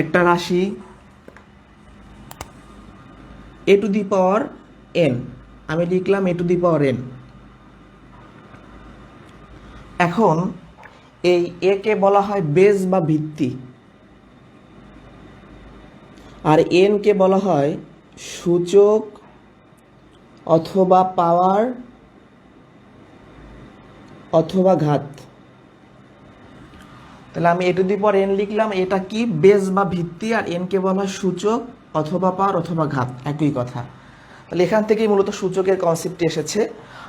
একটা রাশি a to the power n, আমি লিখলাম a to the power n। এখন এই a কে বলা হয় বেস বা ভিত্তি, আর n কে বলা হয় সূচক অথবা পাওয়ার অথবা ঘাত। তাহলে আমি a to the power n লিখলাম, এটা কি বেস বা ভিত্তি, আর n কে বলা হয় সূচক অথবা পাওয়ার অথবা ঘাত, একই কথা। তাহলে এখান থেকেই মূলত সূচকের কনসেপ্টটি এসেছে।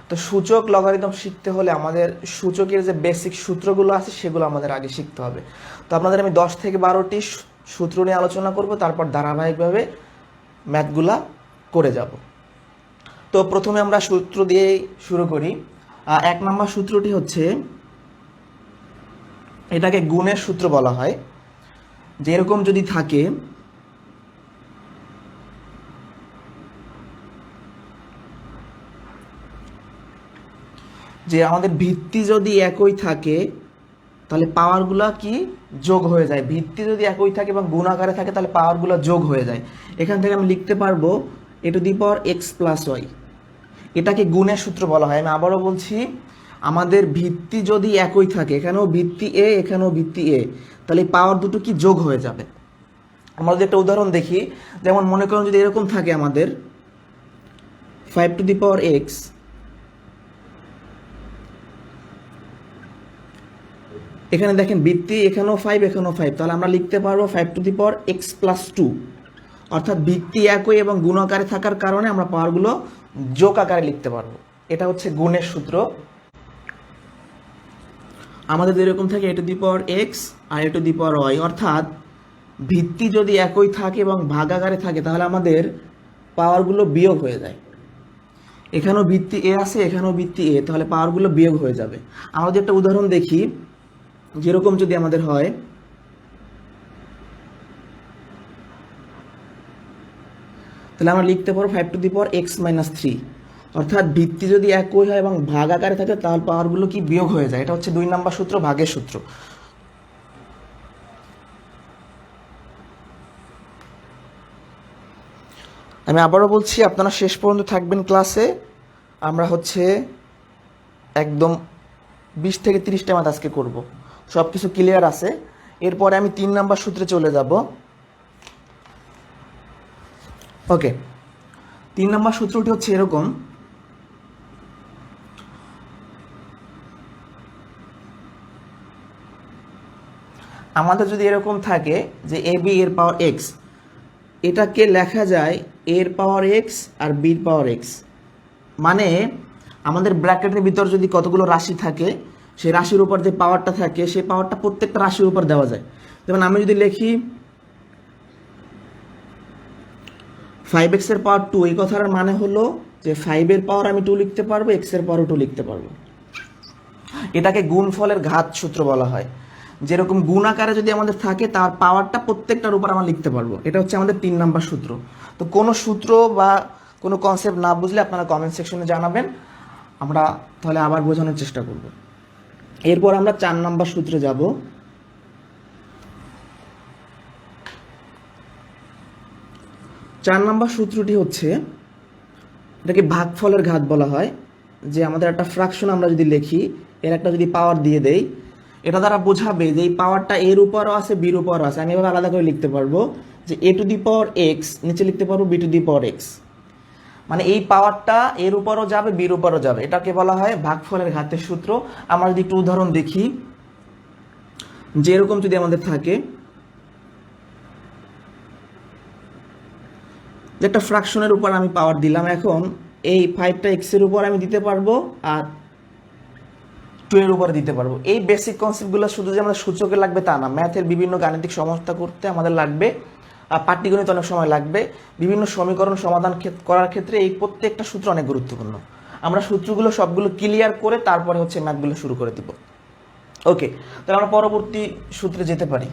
তো সূচক লগারিদম শিখতে হলে আমাদের সূচকের যে বেসিক সূত্রগুলো আছে সেগুলো আমাদের আগে শিখতে হবে। তো আপনাদের আমি 10 থেকে 12টি সূত্র নিয়ে আলোচনা করব, তারপর ধারাবাহিকভাবে ম্যাথগুলা করে যাব। তো প্রথমে আমরা সূত্র দিয়ে শুরু করি। 1 নম্বর সূত্রটি হচ্ছে, এটাকে গুণের সূত্র বলা হয়। যে এরকম যদি থাকে যে আমাদের ভিত্তি যদি একই থাকে তাহলে পাওয়ারগুলো কি যোগ হয়ে যায়। ভিত্তি যদি একই থাকে এবং গুণ আকারে থাকে তাহলে পাওয়ারগুলো যোগ হয়ে যায়। এখান থেকে আমি লিখতে পারবো a to the power x plus Y. এটাকে গুণের সূত্র বলা হয়। আমি আবারও বলছি, আমাদের ভিত্তি যদি একই থাকে, এখানেও ভিত্তি a এখানেও ভিত্তি a, তাহলে পাওয়ার দুটো কি যোগ হয়ে যাবে। আমরা যদি একটা উদাহরণ দেখি, যেমন মনে করুন যদি এরকম থাকে আমাদের 5 টু দি পাওয়ার x, এখানে দেখেন ভিত্তি এখানেও 5 এখানেও 5, তাহলে আমরা লিখতে পারবো 5 two the power x plus 2। অর্থাৎ ভিত্তি একই এবং গুণ আকারে থাকার কারণে আমরা পাওয়ারগুলো যোগ আকারে লিখতে পারবো। এটা হচ্ছে গুণের সূত্র। আমাদের এরকম থাকে a to the power x আর a to the power y, অর্থাৎ ভিত্তি যদি একই থাকে এবং ভাগাকারে থাকে তাহলে আমাদের পাওয়ারগুলো বিয়োগ হয়ে যায়। এখানেও ভিত্তি a আছে এখানেও ভিত্তি a, তাহলে পাওয়ারগুলো বিয়োগ হয়ে যাবে। আমরা যদি একটা উদাহরণ দেখি, যেরকম যদি আমাদের হয় তাহলে আমরা লিখতে পারবো 5 two the power x minus 3। অর্থাৎ ভিত্তি যদি একই হয় এবং ভাগ আকারে থাকে তাহলে পাওয়ারগুলো কি বিয়োগ হয়ে যায়। এটা হচ্ছে 2 নম্বর সূত্র, ভাগের সূত্র। আমি আবারও বলছি, আপনারা শেষ পর্যন্ত থাকবেন ক্লাসে। আমরা হচ্ছে একদম 20 থেকে 30টা ম্যাথ আজকে করব, সব কিছু ক্লিয়ার আছে। এরপরে আমি 3 নম্বর সূত্রে চলে যাব। ওকে, 3 নম্বর সূত্রটি হচ্ছে এরকম, আমাদের যদি এরকম থাকে যে এ বি এর পাওয়ার এক্স, এটাকে লেখা যায় এর পাওয়ার এক্স আর বির পাওয়ার এক্স। মানে আমাদের ব্র্যাকেটের ভিতর যদি কতগুলো রাশি থাকে, সেই রাশির উপর যে পাওয়ারটা থাকে সেই পাওয়ারটা প্রত্যেকটা রাশির উপর দেওয়া যায়। যেমন আমি যদি লিখি 5x এর পাওয়ার 2, এই কথাটার মানে হলো যে 5 এর পাওয়ার আমি 2 লিখতে পারবো, x এর পাওয়ার 2 লিখতে পারবো। এটাকে গুণফলের ঘাত সূত্র বলা হয়। যেরকম গুণ আকারে যদি আমাদের থাকে তার পাওয়ারটা প্রত্যেকটার উপর আমরা লিখতে পারবো। এটা হচ্ছে আমাদের 3 নম্বর সূত্র। তো কোনো সূত্র বা কোনো কনসেপ্ট না বুঝলে আপনারা কমেন্ট সেকশনে জানাবেন, আমরা তাহলে আবার বোঝানোর চেষ্টা করব। এরপর আমরা 4 নম্বর সূত্রে যাব। 4 নম্বর সূত্রটি হচ্ছে, এটাকে ভাগফলের ঘাত বলা হয়। যে আমাদের একটা ফ্র্যাকশন আমরা যদি লিখি, এর একটা যদি পাওয়ার দিয়ে দেই, এটা দ্বারা বোঝাবে যে এই পাওয়ারটা এর উপরও আছে বির উপরও আছে। আমি এভাবে আলাদা করে লিখতে পারবো যে এ টু দি পাওয়ার এক্স, নিচে লিখতে পারবো B to the power X. মানে এই পাওয়ারটা এর উপরও যাবে বির উপরও যাবে, এটাকে বলা হয় ভাগফলের ঘাতের সূত্র। আমরা যদি একটু উদাহরণ দেখি, যে এরকম যদি আমাদের থাকে যে একটা ফ্র্যাকশনের উপর আমি পাওয়ার দিলাম, এখন এই 5টা এক্সের উপর আমি দিতে পারবো আর 2 এর উপরে দিতে পারবো। এই বেসিক কনসেপ্টগুলো শুধু যে আমাদের সূচকে লাগবে তা না, ম্যাথের বিভিন্ন গাণিতিক সমস্যা করতে আমাদের লাগবে, পাটিগণিত অনেক সময় লাগবে, বিভিন্ন সমীকরণ সমাধান করার ক্ষেত্রে এই প্রত্যেকটা সূত্র অনেক গুরুত্বপূর্ণ। আমরা সূত্রগুলো সবগুলো ক্লিয়ার করে তারপরে হচ্ছে ম্যাথগুলো শুরু করে দিব। ওকে, তাহলে আমরা পরবর্তী সূত্রে যেতে পারি।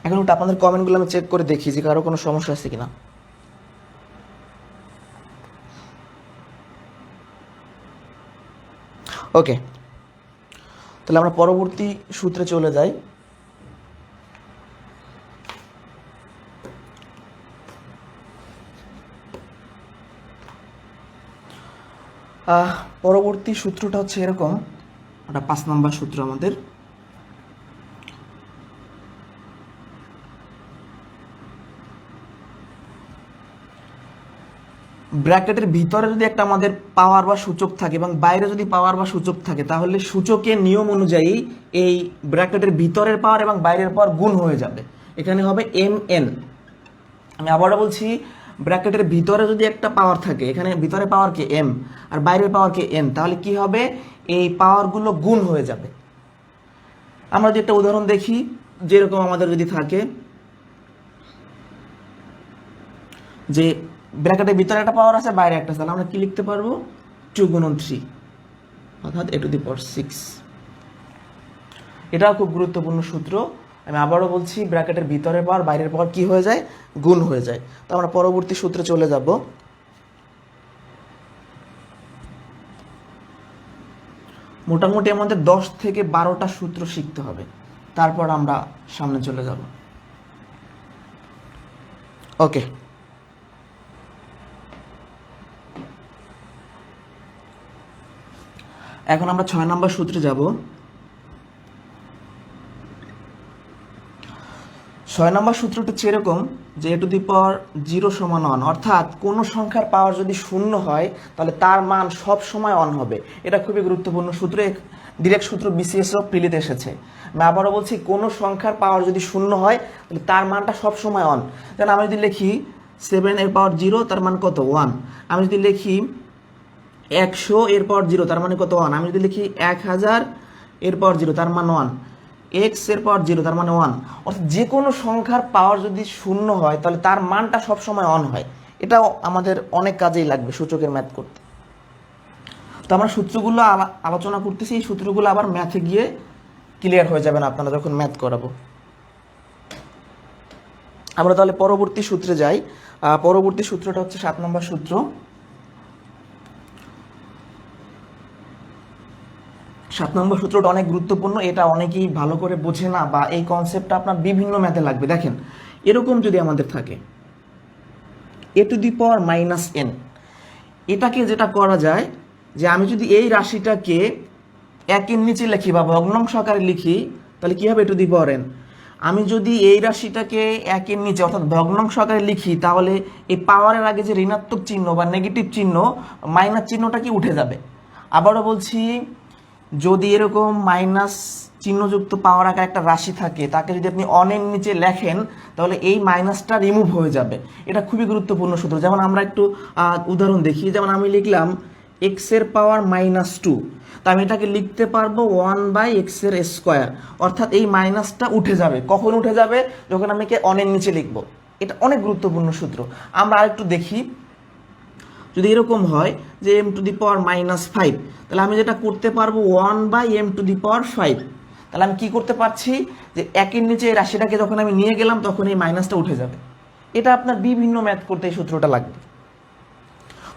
এখন একটু আপনাদের কমেন্টগুলো আমি চেক করে দেখি যে কারো কোনো সমস্যা আছে কিনা। ওকে, তাহলে আমরা পরবর্তী সূত্রে চলে যাই। পরবর্তী সূত্রটা হচ্ছে এরকম, একটা 5 নম্বর সূত্র আমাদের। ব্র্যাকেটের ভিতরে যদি একটা আমাদের পাওয়ার বা সূচক থাকে এবং বাইরে যদি পাওয়ার বা সূচক থাকে, তাহলে সূচকের নিয়ম অনুযায়ী এই ব্র্যাকেটের ভিতরের পাওয়ার এবং বাইরের পাওয়ার গুণ হয়ে যাবে। এখানে হবে mn। আমি আবারও বলছি, ব্র্যাকেটের ভিতরে যদি একটা পাওয়ার থাকে, এখানে ভিতরে পাওয়ার কে m আর বাইরের পাওয়ার কে n, তাহলে কি হবে, এই পাওয়ারগুলো গুণ হয়ে যাবে। আমরা যদি একটা উদাহরণ দেখি, যেরকম আমাদের যদি থাকে যে ব্র্যাকেটের ভিতরে একটা পাওয়ার আছে, বাইরে একটা, তাহলে আমরা কি লিখতে পারবো, 2 গুণন 3 অর্থাৎ a⁶। এটাও খুব গুরুত্বপূর্ণ সূত্র। আমি আবারও বলছি, ব্র্যাকেটের ভিতরের পাওয়ার বাইরের পাওয়ার কি হয়ে যায়, গুণ হয়ে যায়। তো আমরা পরবর্তী সূত্রে চলে যাব। মোটামুটি আমাদের 10 থেকে 12টা সূত্র শিখতে হবে, তারপর আমরা সামনে চলে যাব। ওকে, এখন আমরা 6 নম্বর সূত্রে যাব। 6 নম্বর সূত্রটা হচ্ছে এরকম যে a⁴ 0 = 1, অর্থাৎ কোনো সংখ্যার পাওয়ার যদি 0 হয় তাহলে তার মান সব সময় 1 হবে। এটা খুবই গুরুত্বপূর্ণ সূত্র, ডিরেক্ট সূত্র BCS ও প্রিলিতে এসেছে। আমি আবারও বলছি, কোনো সংখ্যার পাওয়ার যদি 0 হয় তাহলে তার মানটা সব সময় 1। যেমন আমি যদি লিখি 7 তার মান কত, 1। আমি যদি লিখি 100 তার মানে কত, 1। আমি যদি লিখি 1000 তার মান 1। x তার মানে 1। অর্থাৎ যে কোনো সংখ্যার পাওয়ার যদি 0 হয় তাহলে তার মানটা সবসময় 1 হয়। এটাও আমাদের অনেক কাজেই লাগবে সূচকের ম্যাথ করতে। তো আমরা সূত্রগুলো আলোচনা করতেছি, এই সূত্রগুলো আবার ম্যাথে গিয়ে ক্লিয়ার হয়ে যাবেন আপনারা যখন ম্যাথ করাবো। আমরা তাহলে পরবর্তী সূত্রে যাই। পরবর্তী সূত্রটা হচ্ছে 7 নম্বর সূত্র। 7 নম্বর সূত্রটা অনেক গুরুত্বপূর্ণ, এটা অনেকেই ভালো করে বোঝে না, বা এই কনসেপ্টটা আপনার বিভিন্ন ম্যাথে লাগবে। দেখেন, এরকম যদি আমাদের থাকে a⁻n, এটাকে যেটা করা যায় যে আমি যদি এই রাশিটাকে 1-এর নিচে লিখি বা ভগ্নাংশ আকারে লিখি, তাহলে কি হবে, a⁻n। আমি যদি এই রাশিটাকে 1-এর নিচে অর্থাৎ ভগ্নাংশ আকারে লিখি, তাহলে এই পাওয়ারের আগে যে ঋণাত্মক চিহ্ন বা নেগেটিভ চিহ্ন, মাইনাস চিহ্নটা কি উঠে যাবে। আবারও বলছি, যদি এরকম মাইনাস চিহ্নযুক্ত পাওয়ার আকার একটা রাশি থাকে, তাকে যদি আপনি অনের নিচে লেখেন তাহলে এই মাইনাসটা রিমুভ হয়ে যাবে। এটা খুবই গুরুত্বপূর্ণ সূত্র। যেমন আমরা একটু উদাহরণ দেখি। যেমন আমি লিখলাম x⁻², তা আমি এটাকে লিখতে পারবো 1/x², অর্থাৎ এই মাইনাসটা উঠে যাবে। কখন উঠে যাবে, যখন আমি কে অনের নিচে লিখবো। এটা অনেক গুরুত্বপূর্ণ সূত্র। আমরা আরেকটু দেখি, যদি এরকম হয় যে m⁻⁵, তাহলে আমি যেটা করতে পারবো 1/m⁵। তাহলে আমি কি করতে পারছি, যে 1-এর নিচে এই রাশিটাকে যখন আমি নিয়ে গেলাম তখন এই মাইনাসটা উঠে যাবে। এটা আপনার বিভিন্ন ম্যাথ করতে এই সূত্রটা লাগবে।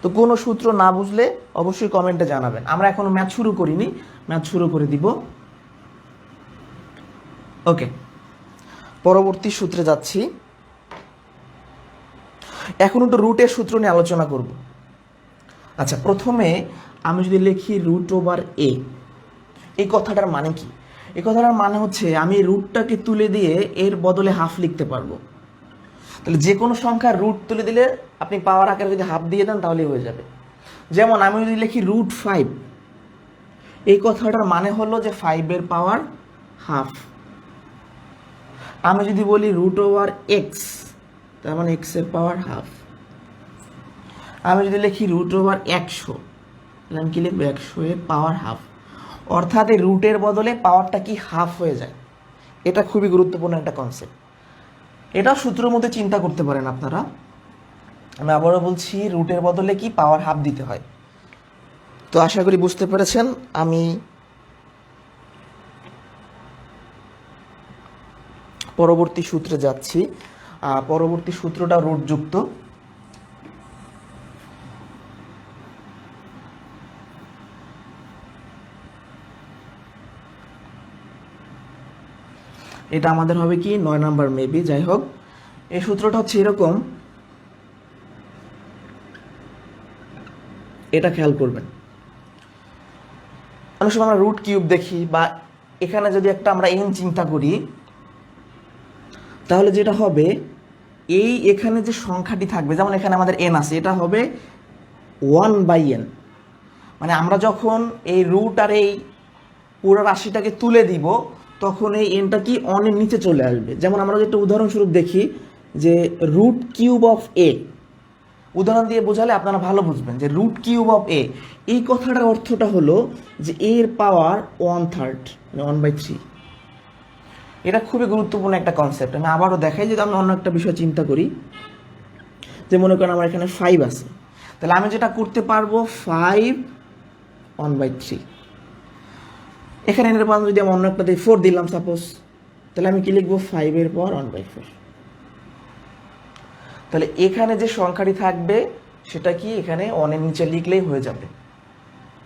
তো কোনো সূত্র না বুঝলে অবশ্যই কমেন্টে জানাবেন। আমরা এখনো ম্যাথ শুরু করিনি, ম্যাথ শুরু করে দিব। ওকে, পরবর্তী সূত্রে যাচ্ছি। এখন একটু রুটের সূত্র নিয়ে আলোচনা করব। আচ্ছা, প্রথমে আমি যদি লিখি √a, এই কথাটার মানে কি? এই কথাটার মানে হচ্ছে আমি রুটটাকে তুলে দিয়ে এর বদলে হাফ লিখতে পারবো। তাহলে যে কোনো সংখ্যার রুট তুলে দিলে আপনি পাওয়ার আকারে যদি হাফ দিয়ে দেন তাহলেই হয়ে যাবে। যেমন আমি যদি লিখি √5, এই কথাটার মানে হলো যে 5-এর পাওয়ার হাফ। আমি যদি বলি √x, তার মানে x-এর পাওয়ার হাফ। আমি যদি লিখি √100, তাহলে আমি কি লিখবো, 100-এর পাওয়ার হাফ। অর্থাৎ এই রুটের বদলে পাওয়ারটা কি হাফ হয়ে যায়। এটা খুবই গুরুত্বপূর্ণ একটা কনসেপ্ট। এটাও সূত্রের মধ্যে চিন্তা করতে পারেন আপনারা। আমি আবারও বলছি, রুটের বদলে কি পাওয়ার হাফ দিতে হয়। তো আশা করি বুঝতে পেরেছেন। আমি পরবর্তী সূত্রে যাচ্ছি। পরবর্তী সূত্রটা রুটযুক্ত। এটা আমাদের হবে কি 9 নাম্বার মেবি, যাই হোক। এই সূত্রটা হচ্ছে এরকম, এটা খেয়াল করবেন। অনেক সময় আমরা রুট কিউব দেখি, বা এখানে যদি একটা আমরা এন চিন্তা করি, তাহলে যেটা হবে এই এখানে যে সংখ্যাটি থাকবে, যেমন এখানে আমাদের এন আছে, এটা হবে 1/n। মানে আমরা যখন এই রুট আর এই পুরো রাশিটাকে তুলে দিব, তখন এই এনটা কি অনের নিচে চলে আসবে। যেমন আমরা যেটা উদাহরণস্বরূপ দেখি যে রুট কিউব অফ এ, উদাহরণ দিয়ে বোঝালে আপনারা ভালো বুঝবেন যে রুট কিউব অফ এ, এই কথাটার অর্থটা হলো যে এর পাওয়ার 1/3, মানে 1/3। এটা খুবই গুরুত্বপূর্ণ একটা কনসেপ্ট। আমি আবারও দেখাই, যদি আমি অন্য একটা বিষয় চিন্তা করি, যে মনে করেন আমার এখানে 5 আছে, তাহলে আমি যেটা করতে পারবো 5 1/3। এখানে এর পাওয়ার যদি আমি অন্য একটা দিয়ে 4 দিলাম সাপোজ, তাহলে আমি কি লিখবো 5 এর পাওয়ার 1/4। তাহলে এখানে যে সংখ্যাটি থাকবে সেটা কি এখানে অনের নিচে লিখলেই হয়ে যাবে।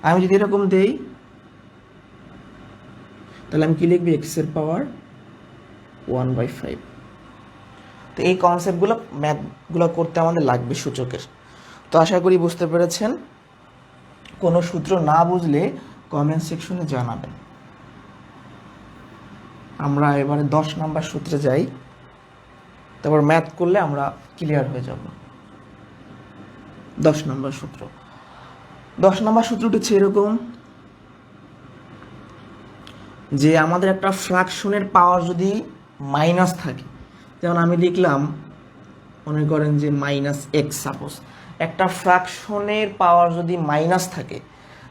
আমি যদি এরকম দেই, তাহলে আমি কি লিখবো x এর পাওয়ার 1/5। তো এই কনসেপ্টগুলো ম্যাথগুলো করতে আমাদের লাগবে সূচকের। তো আশা করি বুঝতে পেরেছেন। কোনো সূত্র না বুঝলে কমেন্ট সেকশনে জানাবেন। আমরা এবারে 10 নাম্বার সূত্রে যাই, তারপর ম্যাথ করলে আমরা ক্লিয়ার হয়ে যাব। 10 নাম্বার সূত্র। 10 নাম্বার সূত্রটি হচ্ছে এরকম যে আমাদের একটা ফ্র্যাকশনের পাওয়ার যদি মাইনাস থাকে, যেমন আমি লিখলাম মনে করেন যে -x সাপোজ, একটা ফ্র্যাকশনের পাওয়ার যদি মাইনাস থাকে,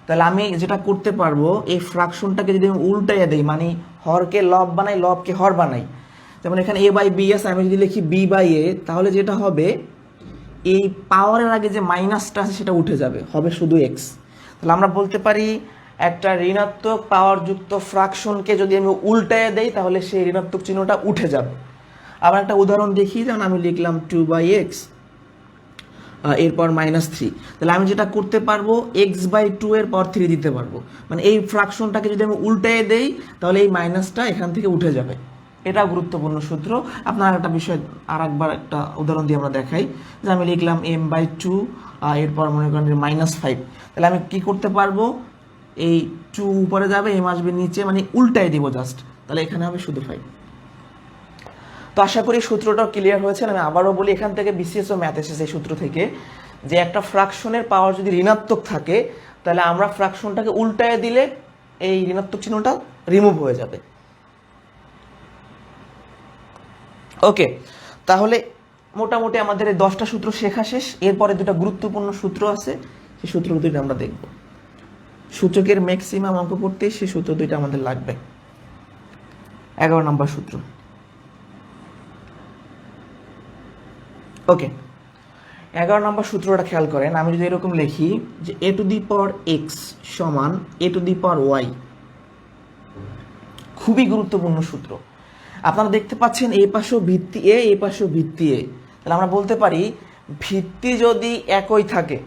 তাহলে আমি যেটা করতে পারবো এই ফ্র্যাকশনটাকে যদি আমি উল্টাইয়া দিই, মানে হরকে লব বানাই, লবকে হর বানাই, যেমন এখানে a/b আছে, আমি যদি লিখি b/a, তাহলে যেটা হবে এই পাওয়ারের আগে যে মাইনাসটা আছে সেটা উঠে যাবে, হবে শুধু x। তাহলে আমরা বলতে পারি একটা ঋণাত্মক পাওয়ারযুক্ত ফ্র্যাকশনকে যদি আমি উল্টাইয়া দেই, তাহলে সেই ঋণাত্মক চিহ্নটা উঠে যাবে। আবার একটা উদাহরণ দেখি, যেমন আমি লিখলাম 2/x এরপর -3, তাহলে আমি যেটা করতে পারবো x/2 এর পর 3 দিতে পারবো, মানে এই ফ্র্যাকশনটাকে যদি আমি উল্টাইয়ে দেই, তাহলে এই মাইনাসটা এখান থেকে উঠে যাবে। এটা গুরুত্বপূর্ণ সূত্র। আপনার একটা বিষয় আর একবার একটা উদাহরণ দিয়ে আমরা দেখাই, যে আমি লিখলাম m/2 এরপর মনে করেন যে -5, তাহলে আমি কি করতে পারবো, এই 2 উপরে যাবে, m আসবে নিচে, মানে উল্টাই দিব জাস্ট, তাহলে এখানে হবে শুধু 5। তো আশা করি সূত্রটাও ক্লিয়ার হয়েছে। আমি আবারও বলি, এখান থেকে বিসিএস ও ম্যাথ এসেছে এই সূত্র থেকে, যে একটা ফ্র্যাকশনের পাওয়ার যদি ঋণাত্মক থাকে, তাহলে আমরা ফ্র্যাকশনটাকে উল্টায় দিলে এই ঋণাত্মক চিহ্নটা রিমুভ হয়ে যাবে। ওকে, তাহলে মোটামুটি আমাদের এই 10টা সূত্র শেখা শেষ। এরপরে দুটো গুরুত্বপূর্ণ সূত্র আছে, সেই সূত্র দুটো আমরা দেখব। সূচকের ম্যাক্সিমাম অঙ্ক করতে সেই সূত্র দুইটা আমাদের লাগবে। 11 নম্বর সূত্র। ওকে, 11 নম্বর সূত্রটা খেয়াল করেন। আমি যদি এরকম লিখি যে a⁴x সমান a⁴y, খুবই গুরুত্বপূর্ণ সূত্র। আপনারা দেখতে পাচ্ছেন এই পাশেও ভিত্তি এ, এই পাশেও ভিত্তি এ, তাহলে আমরা বলতে পারি ভিত্তি যদি একই থাকে,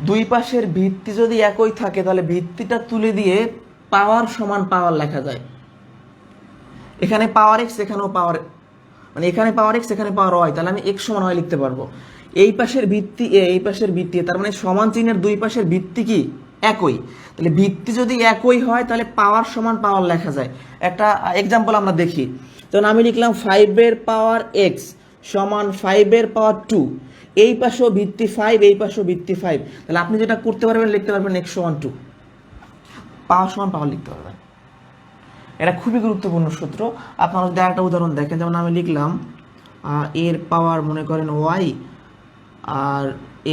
দুই পাশের ভিত্তি যদি একই থাকে, তাহলে ভিত্তিটা তুলে দিয়ে পাওয়ার সমান পাওয়ার লেখা যায়। এখানে পাওয়ার x, এখানেও পাওয়ার, মানে এখানে পাওয়ার x, এখানে পাওয়ার y, তাহলে আমি x সমান y লিখতে পারবো। এই পাশের ভিত্তি এ, এই পাশের ভিত্তি এ, তার মানে সমান চিহ্নের দুই পাশের ভিত্তি কি একই। তাহলে ভিত্তি যদি একই হয়, তাহলে পাওয়ার সমান পাওয়ার লেখা যায়। একটা এক্সাম্পল আমরা দেখি, যেমন আমি লিখলাম 5 এর পাওয়ার x সমান 5 এর পাওয়ার 2, এই পাশেও ভিত্তি 5, এই পাশেও ভিত্তি 5, তাহলে আপনি যেটা করতে পারবেন, লিখতে পারবেন x সমান 2, পাওয়ার সমান পাওয়ার লিখতে পারবেন। এটা খুবই গুরুত্বপূর্ণ সূত্র। আপনারা যদি একটা উদাহরণ দেখেন, যেমন আমি লিখলাম এর পাওয়ার মনে করেন y আর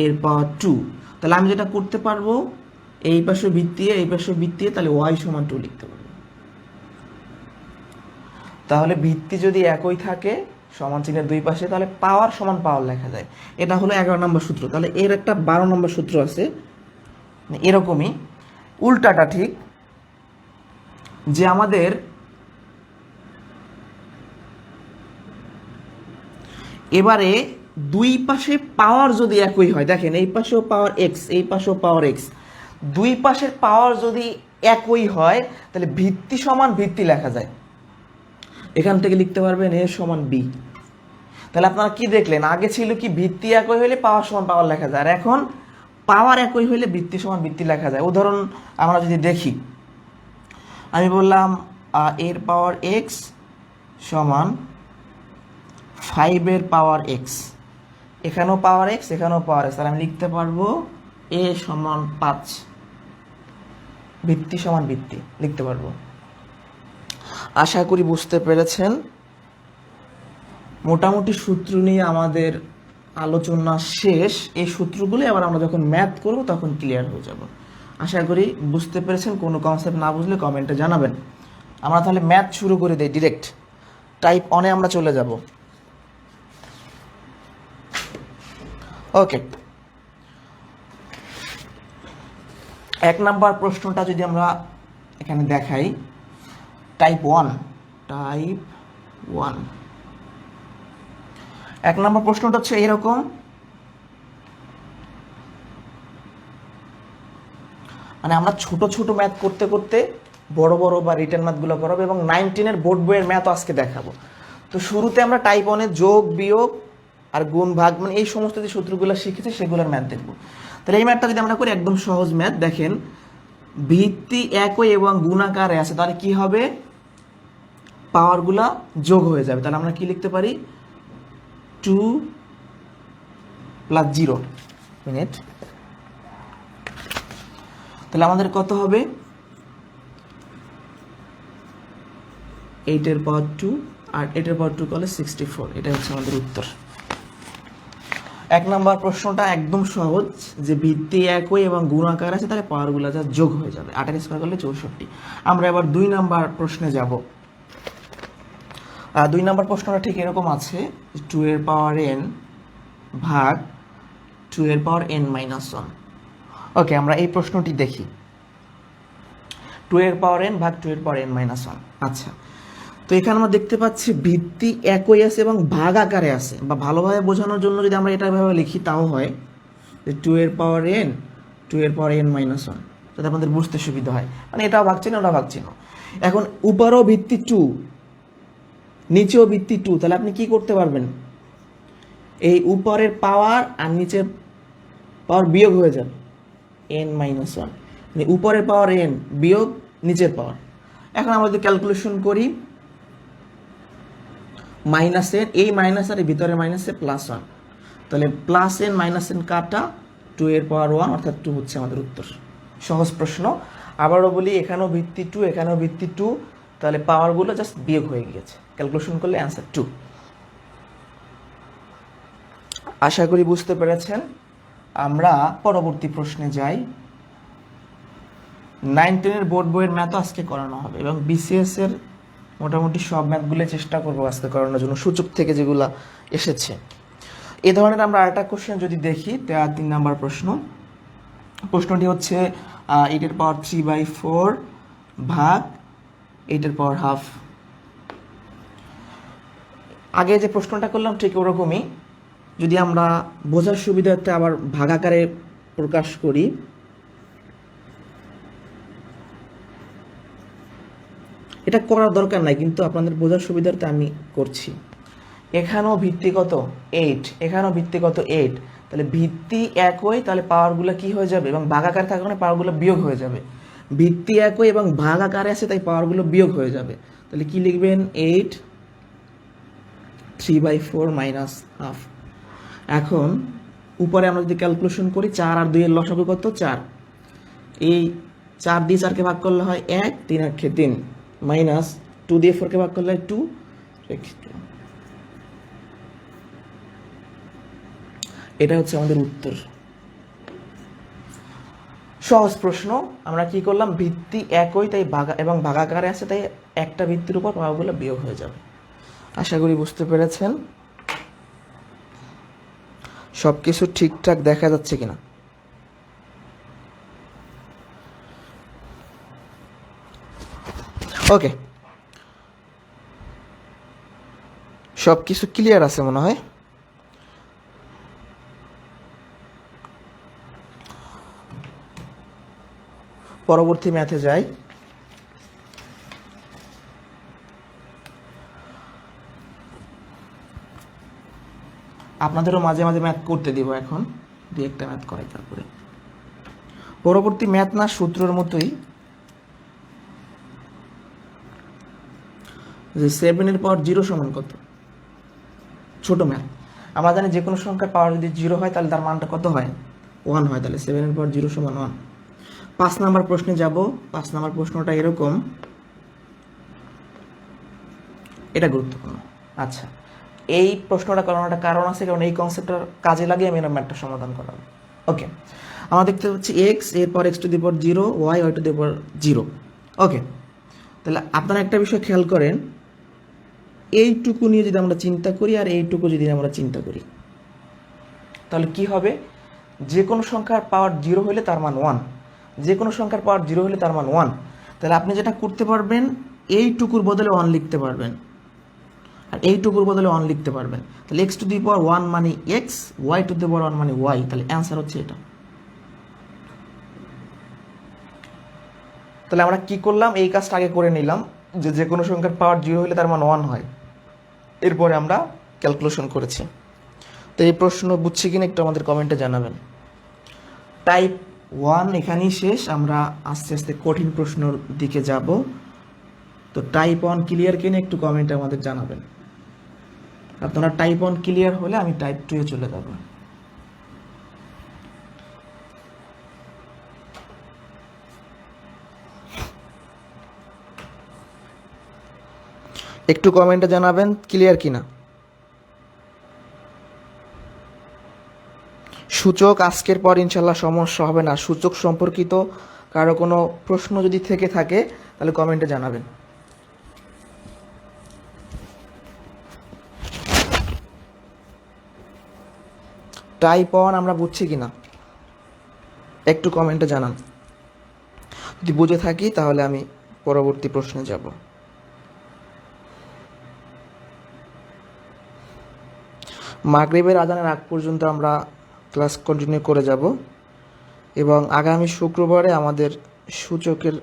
এর পাওয়ার 2, তাহলে আমি যেটা করতে পারবো এই পাশে ভিত্তি এ, এই পাশে ভিত্তি এ, তাহলে y সমান 2 লিখতে পারবো। তাহলে ভিত্তি যদি একই থাকে সমান চিহ্নের দুই পাশে, তাহলে পাওয়ার সমান পাওয়ার লেখা যায়। এটা হলো 11 নম্বর সূত্র। তাহলে এর একটা 12 নম্বর সূত্র আছে, এরকমই উল্টাটা ঠিক, যে আমাদের এবারে দুই পাশে পাওয়ার যদি একই হয়, দেখেন এই পাশেও পাওয়ার x, এই পাশেও পাওয়ার x, দুই পাশের পাওয়ার যদি একই হয়, তাহলে ভিত্তি সমান ভিত্তি লেখা যায়। এখান থেকে লিখতে পারবেন a সমান b। তাহলে আপনারা কি দেখলেন, আগে ছিল কি ভিত্তি একই হলে পাওয়ার সমান পাওয়ার লেখা যায়, আর এখন পাওয়ার একই হইলে বৃত্তি সমান বৃত্তি লেখা যায়। উদাহরণ আমরা যদি দেখি, আমি বললাম এর পাওয়ার এক্স সমান 5 এর পাওয়ার এক্স, এখানেও পাওয়ার এক্স এখানেও পাওয়ার এক্স, তাহলে আমি লিখতে পারবো এ সমান 5, বৃত্তি সমান বৃত্তি লিখতে পারবো। আশা করি বুঝতে পেরেছেন। মোটামুটি সূত্র নিয়ে আমাদের আলোচনা শেষ। এই সূত্রগুলো আবার আমরা যখন ম্যাথ করব তখন ক্লিয়ার হয়ে যাব। আশা করি বুঝতে পেরেছেন। কোনো কনসেপ্ট না বুঝলে কমেন্টে জানাবেন। আমরা তাহলে ম্যাথ শুরু করে দেই ডিরেক্ট। টাইপ অনে আমরা চলে যাব। ওকে, 1 নাম্বার প্রশ্নটা যদি আমরা এখানে দেখাই, টাইপ 1 1 নম্বর প্রশ্নটা হচ্ছে এরকম, মানে আমরা ছোট ছোট ম্যাথ করতে করতে বড় বড় বা রিটেন ম্যাথগুলো করাবো এবং 9-10 বোর্ড বইয়ের ম্যাথ আজকে দেখাবো। তো শুরুতে আমরা টাইপ 1 যোগ বিয়োগ আর গুণ ভাগ মানে এই সমস্ত যে সূত্রগুলো শিখেছি সেগুলোর ম্যাথ দেখবো। তাহলে এই ম্যাথটা যদি আমরা করি, একদম সহজ ম্যাথ। দেখেন ভিত্তি একই এবং গুণাকারে আছে, তাহলে কি হবে, পাওয়ারগুলা যোগ হয়ে যাবে। তাহলে আমরা কি লিখতে পারি, 2 + 0 মিনিট। তাহলে আমাদের কত হবে, 8 এর পাওয়ার 2 আর 8 এর পাওয়ার 2 করলে 64। এটা হচ্ছে আমাদের উত্তর। 1 নাম্বার প্রশ্নটা একদম সহজ, যে ভিত্তি একই এবং গুণাকার আছে, তাহলে পাওয়ারগুলো যা যোগ হয়ে যাবে। 8 স্কয়ার করলে 64। আমরা এবার 2 নাম্বার প্রশ্নে যাব। 2 নাম্বার প্রশ্নটা ঠিক এরকম আছে, 2 এর পাওয়ার n ভাগ 2 এর পাওয়ার n - 1। ওকে, আমরা এই প্রশ্নটি দেখি। 2 এর পাওয়ার n ভাগ 2 এর পাওয়ার n - 1। আচ্ছা, তো এখানে আমরা দেখতে পাচ্ছি ভিত্তি একই আছে এবং ভাগ আকারে আছে, বা ভালোভাবে বোঝানোর জন্য যদি আমরা এটা ভাবে লিখি তাও হয়, যে 2 এর পাওয়ার n 2 এর পাওয়ার n - 1, যাতে আমাদের বুঝতে সুবিধা হয়। মানে এটাও ভাগ চিহ্ন ওটা ভাগ চিহ্ন। এখন উপরেও ভিত্তি 2 নিচেও ভিত্তি 2, তাহলে আপনি কি করতে পারবেন, এই উপরের পাওয়ার আর নিচের পাওয়ার বিয়োগ হয়ে যাবে, n - 1, মানে উপরের পাওয়ার n বিয়োগ নিচের পাওয়ার। এখন আমরা যদি ক্যালকুলেশন করি, মাইনাসের এই মাইনাস আর এই ভিতরে মাইনাসে +1, তাহলে +n - n কাটা 2 এর পাওয়ার 1 অর্থাৎ 2 হচ্ছে আমাদের উত্তর। সহজ প্রশ্ন। আবারও বলি, এখানেও ভিত্তি 2 এখানেও ভিত্তি 2, তাহলে পাওয়ারগুলো জাস্ট বিয়োগ হয়ে গিয়েছে, ক্যালকুলেশন করলে অ্যান্সার 2। আশা করি বুঝতে পেরেছেন। আমরা পরবর্তী প্রশ্নে যাই। 9-10 বোর্ড বইয়ের ম্যাথও আজকে করানো হবে এবং বিসিএস এর মোটামুটি সব ম্যাথগুলো চেষ্টা করবো আজকে করানোর জন্য, সূচক থেকে যেগুলো এসেছে। এ ধরনের আমরা আরেকটা কোশ্চেন যদি দেখি, 3 নাম্বার প্রশ্ন। প্রশ্নটি হচ্ছে 8 এর পাওয়ার 3/4 ভাগ 8 এর পাওয়ার হাফ। আগে যে প্রশ্নটা করলাম ঠিক ওরকমই, যদি আমরা বোঝার সুবিধার্থে আবার ভাগাকারে প্রকাশ করি, এটা করার দরকার নাই কিন্তু আপনাদের বোঝার সুবিধার্থে আমি করছি। এখানেও ভিত্তি কত 8, এখানেও ভিত্তি কত 8, তাহলে ভিত্তি একই, তাহলে পাওয়ারগুলো কি হয়ে যাবে, এবং ভাগাকার থাকার কারণে পাওয়ারগুলো বিয়োগ হয়ে যাবে। ভিত্তি একই এবং ভাগাকারে আছে তাই পাওয়ারগুলো বিয়োগ হয়ে যাবে। তাহলে কি লিখবেন, 8 3/4 - হাফ। এখন উপরে আমরা যদি ক্যালকুলেশন করি, 4 আর 2 এর লসাগু কত 4, এই 4 দিয়ে 4কে ভাগ করলে হয় 1, 3 8 3, মাইনাস 2 দিয়ে 4কে ভাগ করলে 2, এটা হচ্ছে আমাদের উত্তর। সহজ প্রশ্ন। আমরা কি করলাম, ভিত্তি একই তাই ভাগা এবং ভাগাকারে আছে তাই একটা ভিত্তির উপর পাওয়ারগুলো বিয়োগ হয়ে যাবে। আশা করি বুঝতে পেরেছেন। সবকিছু ঠিকঠাক দেখা যাচ্ছে কিনা। ওকে, সবকিছু ক্লিয়ার আছে মনে হয়। পরবর্তী ম্যাথে যাই। আপনাদেরও মাঝে মাঝে ম্যাথ করতে দিব, এখন 2-1টা ম্যাথ করাই তারপরে। পরবর্তী ম্যাথ না সূত্রের মতোই, যে 7 সমান কত, ছোট ম্যাথ। আমরা জানি যে কোনো সংখ্যার পাওয়ার যদি 0 হয় তাহলে তার মানটা কত হয়, 1 হয়। তাহলে 7 সমান 1। 5 নাম্বার প্রশ্নে যাব। 5 নাম্বার প্রশ্নটা এরকম, এটা গুরুত্বপূর্ণ। আচ্ছা, এই প্রশ্নটা করার একটা কারণ আছে, কারণ এই কনসেপ্টটা কাজে লাগিয়ে আমি এরকম ম্যাথটা সমাধান করাবো। ওকে, আমরা দেখতে পাচ্ছি এক্স, এরপর x⁴0, y⁴0। ওকে, তাহলে আপনারা একটা বিষয় খেয়াল করেন, এইটুকু নিয়ে যদি আমরা চিন্তা করি আর এইটুকু যদি আমরা চিন্তা করি, তাহলে কি হবে, যে কোনো সংখ্যার পাওয়ার 0 হলে তার মান 1, যে কোনো সংখ্যার পাওয়ার 0 হলে তার মান 1। তাহলে আপনি যেটা করতে পারবেন, এইটুকুর বদলে 1 লিখতে পারবেন, আর এইটুকুর বদলে 1 লিখতে পারবেন। তাহলে x⁴1 মানে x, y⁴1 মানে y। তাহলে অ্যান্সার হচ্ছে এটা। তাহলে আমরা কি করলাম, এই কাজটা আগে করে নিলাম, যে কোনো সংখ্যার পাওয়ার 0 হলে তার মান 1 হয়। এরপরে আমরা ক্যালকুলেশন করেছি। তো এই প্রশ্ন বুঝছি কিনা একটু আমাদের কমেন্টে জানাবেন। টাইপ 1 এখানেই শেষ, আমরা আস্তে আস্তে কঠিন প্রশ্নের দিকে যাব। তো টাইপ 1 ক্লিয়ার কিনা একটু কমেন্টে আমাদের জানাবেন। আপনারা টাইপ 1 ক্লিয়ার হলে আমি টাইপ 2 এ চলে যাব। একটু কমেন্টে জানাবেন ক্লিয়ার কিনা। সূচক আজকের পর ইনশাল্লাহ সমস্যা হবে না। সূচক সম্পর্কিত কারো কোনো প্রশ্ন যদি থেকে থাকে তাহলে কমেন্টে জানাবেন। টাইপ 1 আমরা বুঝছি কিনা একটু কমেন্টে জানান। যদি বুঝে থাকি তাহলে আমি পরবর্তী প্রশ্নে যাব। মাগরিবের আজানের আগ পর্যন্ত আমরা ক্লাস কন্টিনিউ করে যাব, এবং আগামী শুক্রবারে আমাদের সূচকের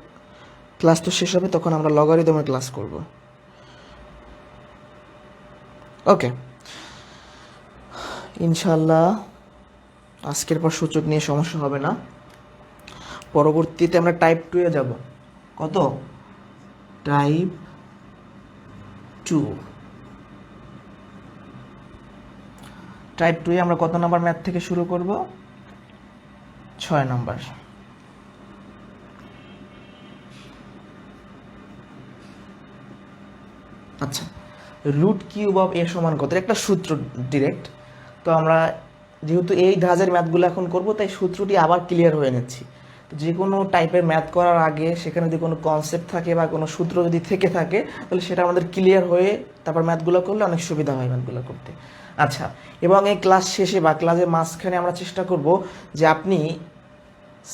ক্লাস তো শেষ হবে, তখন আমরা লগারিদমের ক্লাস করব। ওকে, ইনশাল্লাহ আজকের পর সূচক নিয়ে সমস্যা হবে না। পরবর্তীতে আমরা টাইপ 2 এ যাব। কত? টাইপ 2। টাইপ 2 এ আমরা কত নাম্বার ম্যাথ থেকে শুরু করব? 6 নাম্বার। আচ্ছা, রুট কিউব অফ এ সমান কত, একটা সূত্র ডিরেক্ট। তো আমরা যেহেতু এই ধাঁচের ম্যাথগুলো এখন করব, তাই সূত্রটি আবার ক্লিয়ার হয়ে নিচ্ছি। তো যে কোনো টাইপের ম্যাথ করার আগে সেখানে যদি কোনো কনসেপ্ট থাকে বা কোনো সূত্র যদি থেকে থাকে, তাহলে সেটা আমাদের ক্লিয়ার হয়ে তারপর ম্যাথগুলো করলে অনেক সুবিধা হয় ম্যাথগুলো করতে। আচ্ছা, এবং এই ক্লাস শেষে বা ক্লাসের মাঝখানে আমরা চেষ্টা করব যে আপনি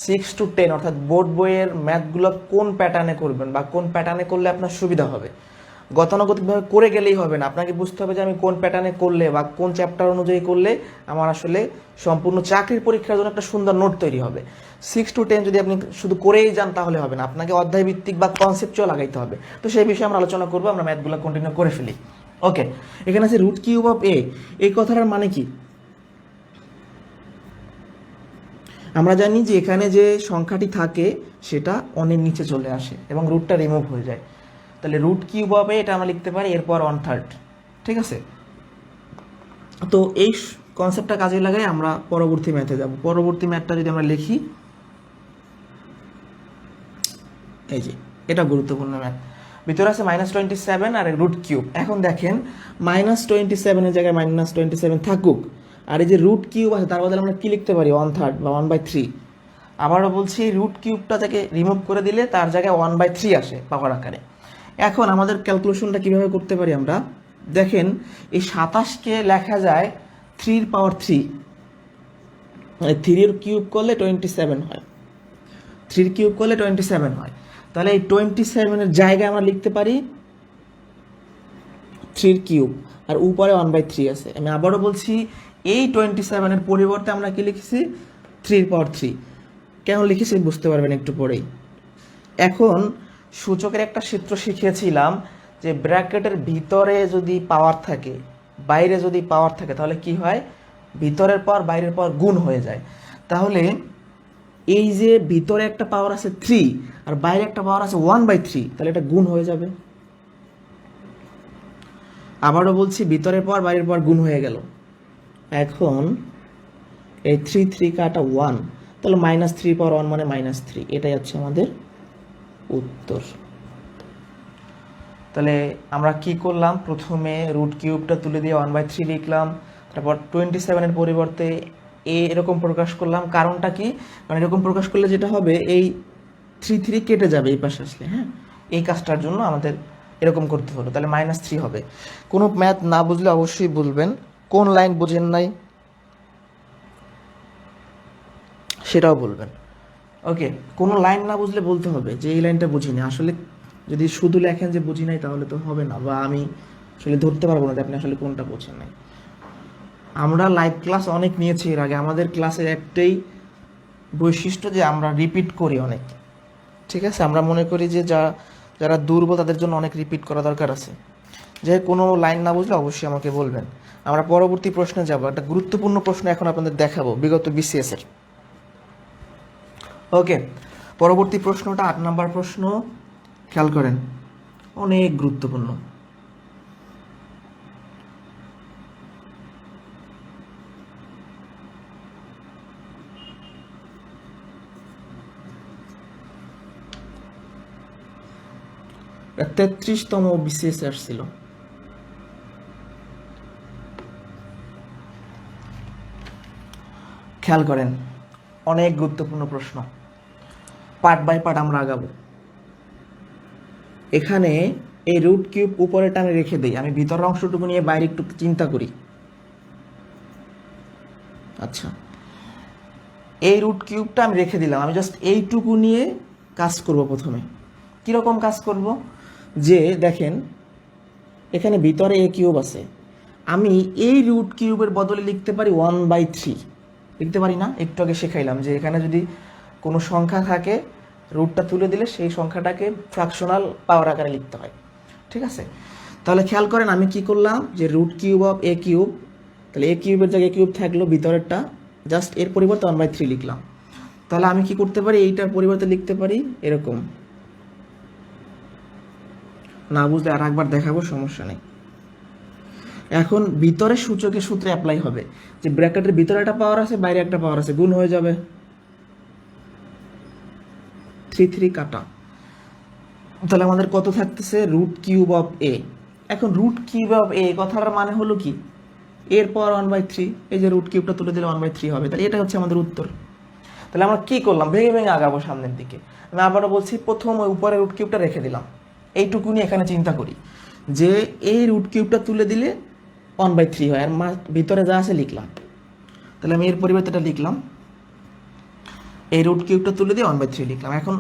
6 to 10 অর্থাৎ বোর্ড বইয়ের ম্যাথগুলো কোন প্যাটার্নে করবেন বা কোন প্যাটার্নে করলে আপনার সুবিধা হবে। গতানুগতিকভাবে করে গেলেই হবে না, আপনাকে বুঝতে হবে যে আমি কোন প্যাটার্নে করলে বা কোন চ্যাপ্টার অনুযায়ী করলে আমার আসলে সম্পূর্ণ চাকরির পরীক্ষার জন্য একটা সুন্দর নোট তৈরি হবে। 6 to 10 যদি আপনি শুধু করেই যান তাহলে হবে না, আপনাকে অধ্যায় ভিত্তিক বা কনসেপ্টও লাগাইতে হবে। তো সেই বিষয়ে আমরা আলোচনা করবো, আমরা ম্যাথগুলো কন্টিনিউ করে ফেলি। ওকে, এখানে আছে রুট কিউব অফ এ। এই কথাটার মানে কি? আমরা জানি যে এখানে যে সংখ্যাটি থাকে সেটা অনেক নিচে চলে আসে এবং রুটটা রিমুভ হয়ে যায়। তাহলে রুট কিউব অফ এ এটা আমরা লিখতে পারি এরপর 1/3। ঠিক আছে, তো এই কনসেপ্টটা কাজে লাগাই আমরা পরবর্তী ম্যাথে যাব। পরবর্তী ম্যাথটা যদি আমরা লিখি, এই যে এটা গুরুত্বপূর্ণ ম্যাথ। ভিতরে আছে -27 আর রুট কিউব। এখন দেখেন -27 এর জায়গায় -27 থাকুক, আর এই যে রুট কিউব আছে তার বদলে আমরা কি লিখতে পারি? 1/3 বা 1/3। আবারও বলছি, রুট কিউবটা থেকে রিমুভ করে দিলে তার জায়গায় 1/3 আসে পাওয়ার আকারে। এখন আমাদের ক্যালকুলেশনটা কিভাবে করতে পারি আমরা দেখেন, এই 27কে লেখা যায় 3 পাওয়ার 3, মানে 3 এর কিউব করলে 27 হয়, 3 কিউব করলে 27 হয়। তাহলে এই 27 এর জায়গায় আমরা লিখতে পারি 3 কিউব, আর উপরে 1/3 আছে। আমি আবারও বলছি, এই 27 এর পরিবর্তে আমরা কি লিখেছি? 3 পাওয়ার 3। কেন লিখেছি বুঝতে পারবেন একটু পরেই। এখন সূচকের একটা সূত্র শিখিয়েছিলাম যে ব্র্যাকেটের ভিতরে যদি পাওয়ার থাকে, বাইরে যদি পাওয়ার থাকে, তাহলে কি হয়? ভিতরের পাওয়ার বাইরের পাওয়ার গুণ হয়ে যায়। তাহলে এই যে ভিতরে একটা পাওয়ার আছে 3 আর বাইরে একটা পাওয়ার আছে 1/3, তাহলে এটা গুণ হয়ে যাবে। আবারও বলছি, ভিতরের পাওয়ার বাইরের পাওয়ার গুণ হয়ে গেল। এখন এই 3 3 কাটা 1, তাহলে -3 পাওয়ার 1 মানে -3, এটাই হচ্ছে আমাদের উত্তর। তাহলে আমরা কি করলাম, প্রথমে রুট কিউবটা তুলে দিয়ে 1/3 লিখলাম, তারপর 27-এর পরিবর্তে এরকম প্রকাশ করলাম। কারণটা কি, কারণ এরকম প্রকাশ করলে যেটা হবে, এই 3 3 কেটে যাবে এই পাশে আসলে। হ্যাঁ, এই কাজটার জন্য আমাদের এরকম করতে হলো। তাহলে -3 হবে। কোনো ম্যাথ না বুঝলে অবশ্যই বলবেন, কোন লাইন বোঝেন নাই সেটাও বলবেন। ওকে, কোনো লাইন না বুঝলে বলতে হবে যে এই লাইনটা বুঝিনি। আসলে যদি শুধু লেখেন যে বুঝি নাই তাহলে তো হবে না, বা আমি আসলে ধরতে পারবো না যে আপনি আসলে কোনটা বোঝেন নাই। আমরা লাইভ ক্লাস অনেক নিয়েছি এর আগে, আমাদের ক্লাসের একটাই বৈশিষ্ট্য যে আমরা রিপিট করি অনেক। ঠিক আছে, আমরা মনে করি যে যারা দুর্বল তাদের জন্য অনেক রিপিট করা দরকার আছে। যে কোনো লাইন না বুঝলে অবশ্যই আমাকে বলবেন। আমরা পরবর্তী প্রশ্নে যাব। একটা গুরুত্বপূর্ণ প্রশ্ন এখন আপনাদের দেখাবো বিগত BCS এর। ওকে, পরবর্তী প্রশ্নটা 8 নম্বর প্রশ্ন, খেয়াল করেন, অনেক গুরুত্বপূর্ণ। এটা 33তম BCS আসছিল। খেয়াল করেন, অনেক গুরুত্বপূর্ণ প্রশ্ন, পার্ট বাই পার্ট আমরা আগাবো। এখানে এই রুট কিউব উপরে টানে রেখে দিই, আমি ভিতরের অংশটুকু নিয়ে বাইরে একটু চিন্তা করি। আচ্ছা, এই রুট কিউবটা আমি রেখে দিলাম, আমি জাস্ট এইটুকু নিয়ে কাজ করব। প্রথমে কীরকম কাজ করব, যে দেখেন এখানে ভিতরে এ কিউব আছে, আমি এই রুট কিউবের বদলে লিখতে পারি 1/3, লিখতে পারি না? একটু আগে শেখাইলাম যে এখানে যদি কোনো সংখ্যা থাকে, রুটটা তুলে দিলে সেই সংখ্যাটাকে ফ্র্যাকশনাল পাওয়ার আকারে লিখতে হয়। ঠিক আছে, তাহলে খেয়াল করেন আমি কি করলাম, যে root cube of A cube, তাহলে এ কিউবের জায়গায় কিউব থাকলো, ভিতরেরটা জাস্ট এর পরিবর্তে 1/3 লিখলাম। তাহলে আমি কি করতে পারি, এইটার পরিবর্তে লিখতে পারি এরকম। না বুঝলে আর একবার দেখাবো, সমস্যা নেই। এখন ভিতরে সূচকের সূত্রে অ্যাপ্লাই হবে, যে ব্র্যাকেটের ভিতরে একটা পাওয়ার আছে, বাইরে একটা পাওয়ার আছে, গুণ হয়ে যাবে। 3 3 কাটা, তাহলে আমাদের কত থাকতেছে, রুট কিউব অফ এ। এখন রুট কিউব অফ এ কথাটার মানে হলো কি, এর পাওয়ার 1/3, এই যে রুট কিউবটা তুলে দিলে 1/3 হবে। তাহলে এটা হচ্ছে আমাদের উত্তর। তাহলে আমরা কি করলাম, ভেঙে ভেঙে আগাবো সামনের দিকে। আমি আবারও বলছি, প্রথম ওই উপরে রুট কিউবটা রেখে দিলাম, এইটুকু নিয়ে এখানে চিন্তা করি যে এই রুট কিউবটা তুলে দিলে 1/3 হয়, আর ভিতরে যা আছে লিখলাম। তাহলে আমি এর পরিবর্তে এটা লিখলাম, এই রুট কিউবটা তুলে দিয়ে 1/3 লিখলাম। এখন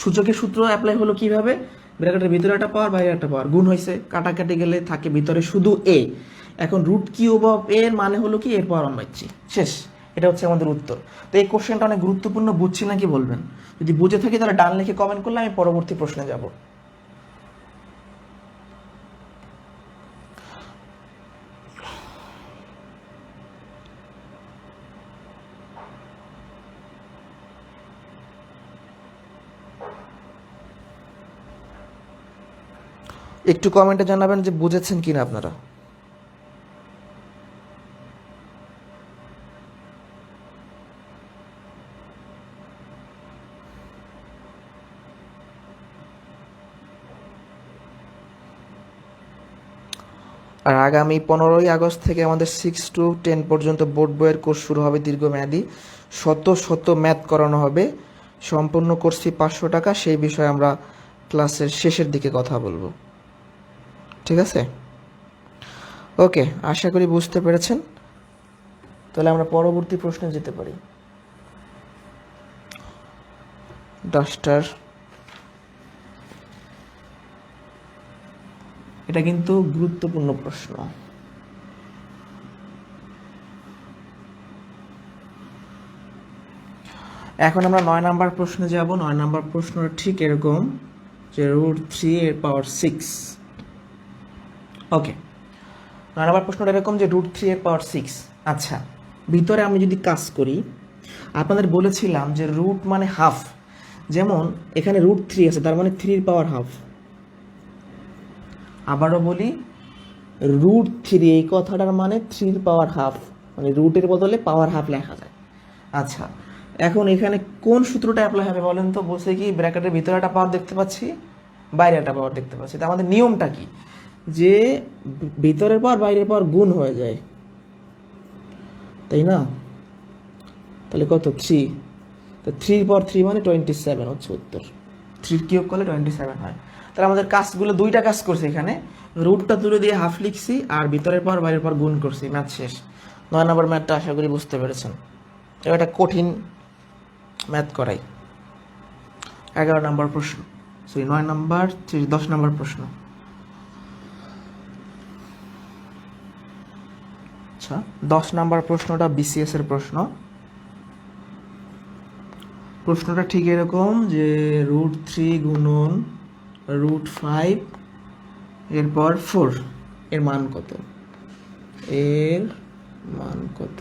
সূচকের সূত্র অ্যাপ্লাই হলো কিভাবে, ব্র্যাকেটের ভিতরে একটা পাওয়ার, বাইরে একটা পাওয়ার, গুণ হয়েছে, কাটাকাটি গেলে থাকে ভিতরে শুধু এ। এখন রুট কিউব অফ এর মানে হলো কি, এর পাওয়ার 1/3, শেষ। এটা হচ্ছে আমাদের উত্তর। তো এই কোশ্চেনটা অনেক গুরুত্বপূর্ণ, বুঝছি নাকি বলবেন? যদি বুঝে থাকি তাহলে ডান লিখে কমেন্ট করলে আমি পরবর্তী প্রশ্নে যাব। একটু কমেন্টে জানাবেন যে বুঝেছেন কিনা আপনারা। আর আগামী 15ই আগস্ট থেকে আমাদের 6 to 10 পর্যন্ত বোর্ড বইয়ের কোর্স শুরু হবে, দীর্ঘমেয়াদী। শত ম্যাথ করানো হবে, সম্পূর্ণ কোর্স ফি 500 টাকা। সেই বিষয়ে আমরা ক্লাসের শেষের দিকে কথা বলবো। ঠিক আছে, ওকে, আশা করি বুঝতে পেরেছেন। তাহলে আমরা পরবর্তী প্রশ্নে যেতে পারি। ডাস্টার, এটা কিন্তু গুরুত্বপূর্ণ প্রশ্ন। এখন আমরা 9 নাম্বার প্রশ্নে যাব। 9 নাম্বার প্রশ্নটা ঠিক এরকম, যে √3 এর পাওয়ার 6। ওকে, 9 নাম্বার প্রশ্নটা এরকম যে √3 এর পাওয়ার 6। আচ্ছা, ভিতরে আমি যদি কাজ করি, আপনাদের বলেছিলাম যে রুট মানে হাফ, যেমন এখানে √3 আছে, তার মানে 3 পাওয়ার হাফ। আবারও বলি, √3 এই কথাটার মানে 3 পাওয়ার হাফ, মানে রুটের বদলে পাওয়ার হাফ লেখা যায়। আচ্ছা, এখন এখানে কোন সূত্রটা অ্যাপ্লাই হবে বলেন তো? বলছে কি ব্র্যাকেটের ভিতরে একটা পাওয়ার দেখতে পাচ্ছি, বাইরে একটা পাওয়ার দেখতে পাচ্ছি। তা আমাদের নিয়মটা কি? যে ভিতরের পাওয়ার বাইরের পাওয়ার গুণ হয়ে যায়, তাই না? তাহলে কত? 3। তো 3 পাওয়ার 3 মানে 27 হচ্ছে উত্তর। 3 কিউব করলে 27 হয়। তাহলে আমাদের কাজগুলো দুইটা কাজ করছে এখানে, রুটটা তুলে দিয়ে হাফ লিখছি আর ভিতরের পাওয়ার বাইরের পাওয়ার গুণ করছি। ম্যাথ শেষ। 9 নম্বর ম্যাথটা আশা করি বুঝতে পেরেছেন। এবার একটা কঠিন ম্যাথ করাই। 11 নম্বর প্রশ্ন, সরি 9 নম্বর, 10 নম্বর প্রশ্ন। আচ্ছা, 10 নম্বর প্রশ্নটা বিসিএস এর প্রশ্ন। প্রশ্নটা ঠিক এরকম যে √3 গুণন √5 এরপর 4 এর মান কত? এর মান কত?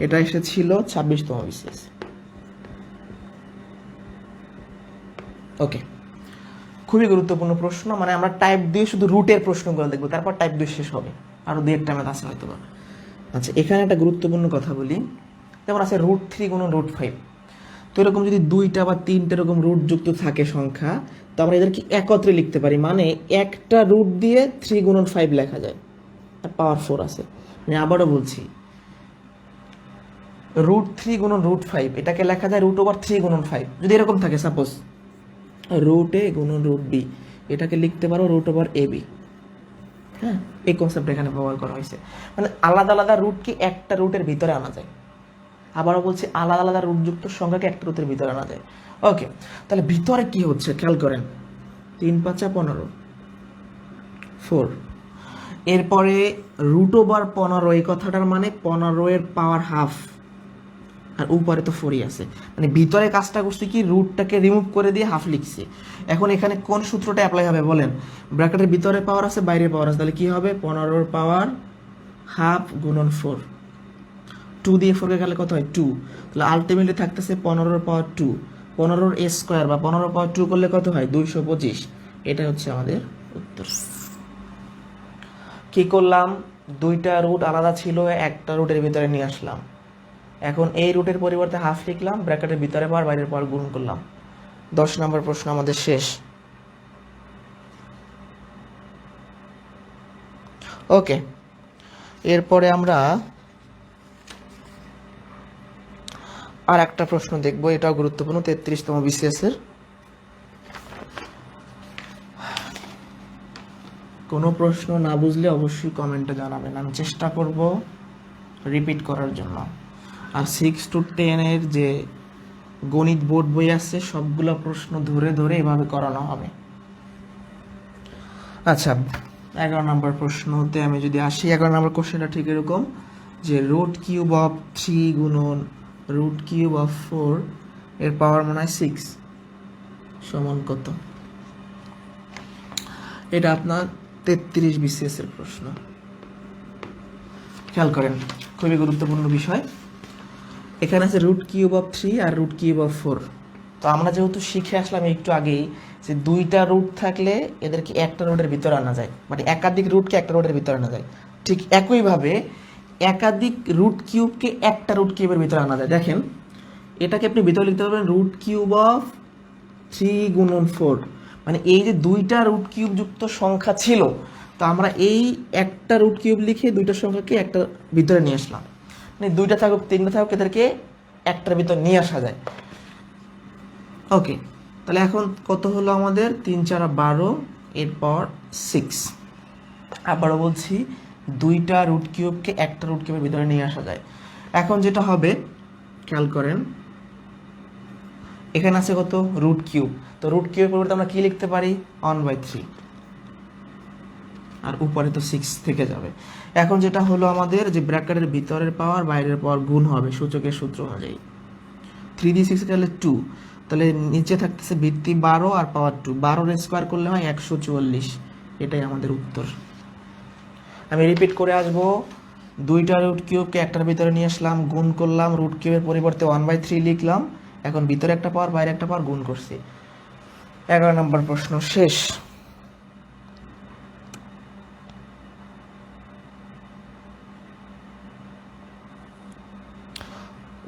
এটা এসেছিল 26তম বিসিএস। ওকে, খুবই গুরুত্বপূর্ণ প্রশ্ন। মানে আমরা টাইপ 2 শুধু রুটের প্রশ্নগুলো দেখবো, তারপর টাইপ 2 শেষ হবে, আরো 2-1টা ম্যাথ আছে হয়তো। আচ্ছা, এখানে একটা গুরুত্বপূর্ণ কথা বলি। যেমন আছে √3 গুণন √5। তো এরকম যদি 2টা বা 3টে এরকম রুট যুক্ত থাকে সংখ্যা, তো আমরা এদেরকে একত্রে লিখতে পারি। মানে একটা রুট দিয়ে 3 গুণন 5 লেখা যায়, আর পাওয়ার 4 আছে। আমি আবারও বলছি, √3 গুণন √5 এটাকে লেখা যায় √3 গুণন 5। যদি এরকম থাকে, সাপোজ √a গুণন √b, এটাকে লিখতে পারো √ab। হ্যাঁ, এই কনসেপ্ট এখানে ব্যবহার করা হয়েছে। মানে আলাদা আলাদা রুটকে একটা রুটের ভিতরে আনা যায়। আবারও বলছি, আলাদা আলাদা রুটযুক্ত সংখ্যাকে একটা রুটের ভিতরে আনা যায়। ওকে, তাহলে ভিতরে কি হচ্ছে খেয়াল করেন। 3 × 5 = 15, 4। এরপরে √15 এই কথাটার মানে 15 এর পাওয়ার হাফ, আর উপরে তো 4ই আছে। মানে ভিতরে কাজটা করছি কি, রুটটাকে রিমুভ করে দিয়ে হাফ লিখছি। এখন এখানে কোন সূত্রটা অ্যাপ্লাই হবে বলেন? ব্র্যাকেটের ভিতরে পাওয়ার আছে, বাইরে পাওয়ার আছে, তাহলে কি হবে? 15 এর পাওয়ার হাফ গুণন 4। 2 দিয়ে 4 কে গেলে কত হয়? 2। তাহলে আলটিমেটলি থাকতেছে 15 এর পাওয়ার 2। 15 এর স্কোয়ার বা 15 এর পাওয়ার 2 করলে কত হয়? 225। এটা হচ্ছে আমাদের উত্তর। কি করলাম? 2টা রুট আলাদা ছিল, একটা রুটের ভিতরে নিয়ে আসলাম। এখন এই রুটের পরিবর্তে হাফ লিখলাম, ব্র্যাকেটের ভিতরে পাওয়ার বাইরের পাওয়ার গুণ করলাম। 10 নম্বর প্রশ্ন আমাদের শেষ। ওকে, এরপরে আমরা আর একটা প্রশ্ন দেখব, এটাও গুরুত্বপূর্ণ, 33তম বিসিএস এর। কোনো প্রশ্ন না বুঝলে অবশ্যই কমেন্টে জানাবেন, আমি চেষ্টা করব রিপিট করার জন্য। আর 6 to 10 এর যে গণিত বোর্ড বই আছে, সবগুলো প্রশ্ন ধরে ধরে এভাবে করানো হবে। আচ্ছা, 11 নম্বর প্রশ্নতে আমি যদি আসি, 11 নম্বর কোশ্চেনটা ঠিক এরকম যে √3 গুণন √4 এর পাওয়ার মনে হয় 6 সমান কত? এটা আপনার 33 বিসিএস এর প্রশ্ন। খেয়াল করেন, খুবই গুরুত্বপূর্ণ বিষয়। এখানে আছে √3 আর √4। তো আমরা যেহেতু শিখে আসলাম একটু আগেই যে 2টা রুট থাকলে এদেরকে একটা রুটের ভিতরে আনা যায়, মানে একাধিক রুটকে একটা রুটের ভিতরে আনা যায়। ঠিক একইভাবে একাধিক √3কে একটা √3 ভিতরে আনা যায়। দেখেন, এটাকে আপনি ভিতরে লিখতে পারবেন √3 গুণন 4। মানে এই যে 2টা √3 যুক্ত সংখ্যা ছিল, তো আমরা এই একটা √3 লিখে 2টা সংখ্যাকে একটা ভিতরে নিয়ে আসলাম। মানে 2টা থাকুক 3টা থাকুক, এদেরকে একটার ভিতর নিয়ে আসা যায়। ওকে, তাহলে এখন কত হলো আমাদের? 3 × 4 = 12, এরপর 6। আবারও বলছি, 2টা √3কে একটা √3 ভিতরে নিয়ে আসা যায়। এখন যেটা হবে, খেয়াল করেন, এখানে আছে কত? √3। তো √3 পরিবর্তে আমরা কি লিখতে পারি? 1/3, আর উপরে তো 6 থেকে যাবে। এখন যেটা হলো আমাদের, যে ব্র্যাকেটের ভিতরের পাওয়ার বাইরের পাওয়ার গুণ হবে সূচকের সূত্র অনুযায়ী। 3 দিয়ে 6 গেলে 2, তাহলে নিচে থাকতেছে ভিত্তি 12 আর পাওয়ার 2। 12 স্কোয়ার করলে হয় 144। এটাই আমাদের উত্তর। আমি রিপিট করে আসবো, দুইটা রুট কিউবকে একটার ভিতরে নিয়ে আসলাম, গুণ করলাম, রুট কিউবের পরিবর্তে 1/3 লিখলাম, এখন ভিতরে একটা পাওয়ার বাইরে একটা পাওয়ার গুণ করছি। 11 নম্বর প্রশ্ন শেষ।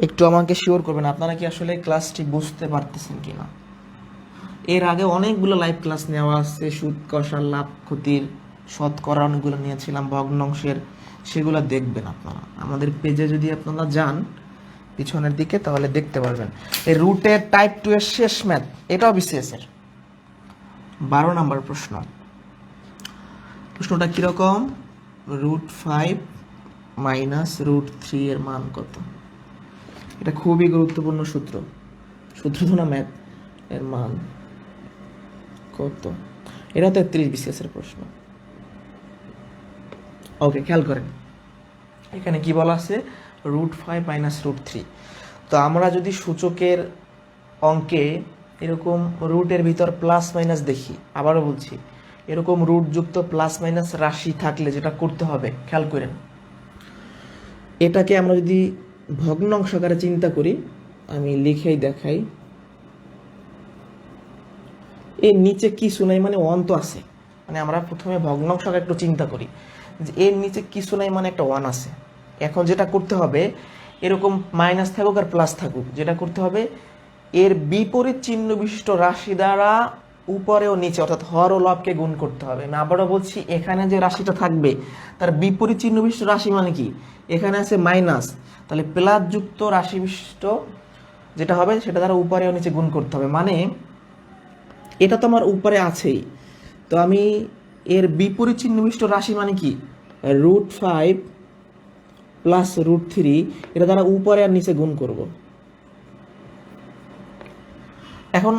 একটু আমাকে শিওর করবেন আপনারা কি আসলে ক্লাসটি বুঝতে পারতেছেন কিনা। এর আগে অনেকগুলো লাইভ ক্লাস নেওয়া আছে, সুদ কষার লাভ ক্ষতির, শতকরা অনেকগুলো নিয়েছিলাম, ভগ্নাংশের, সেগুলো দেখবেন আপনারা আমাদের পেজে যদি আপনারা যান পিছনের দিকে তাহলে দেখতে পারবেন। এই রুটের টাইপ 2 এর শেষ ম্যাথ, এটাও বিসিএস এর 12 নম্বর প্রশ্ন। প্রশ্নটা কিরকম, √5 মাইনাস √3 এর মান কত। এটা খুবই গুরুত্বপূর্ণ সূত্র, সূত্র তো না ম্যাথ, এর মান কত। এটা 33 বিসিএস এর প্রশ্ন। ওকে, খেয়াল করেন এখানে কি বলা আছে, √5 মাইনাস √3। তো আমরা যদি সূচকের অঙ্কে এরকম রুটের ভিতর প্লাস মাইনাস দেখি, আবারও বলছি এরকম রুট যুক্ত প্লাস মাইনাস রাশি থাকলে যেটা করতে হবে খেয়াল করেন, এটাকে আমরা যদি ভগ্নাংশ আকারে চিন্তা করি, আমি লিখেই দেখাই, এর নিচে কিছু নাই মানে অন্ত আছে, মানে আমরা প্রথমে ভগ্নাংশ আকারে একটু চিন্তা করি যে এর নিচে কিছু নাই মানে একটা 1 আছে। এখন যেটা করতে হবে, এরকম মাইনাস থাকুক আর প্লাস থাকুক, যেটা করতে হবে এর বিপরীত চিহ্ন বিশিষ্ট রাশি দ্বারা উপরে ও নিচে অর্থাৎ হর ও লবকে গুণ করতে হবে। আমি আবারও বলছি, এখানে যে রাশিটা থাকবে তার বিপরীত চিহ্ন বিশিষ্ট রাশি মানে কি, এখানে আছে মাইনাস, তাহলে প্লাস যুক্ত রাশি বিশিষ্ট যেটা হবে সেটা দ্বারা উপরে ও নিচে গুণ করতে হবে। মানে এটা তো আমার উপরে আছেই, তো আমি এর বিপরীত চিহ্ন বিশিষ্ট রাশি মানে কি, √5 প্লাস √3, এটা দ্বারা উপরে আর নিচে গুণ করব। এখন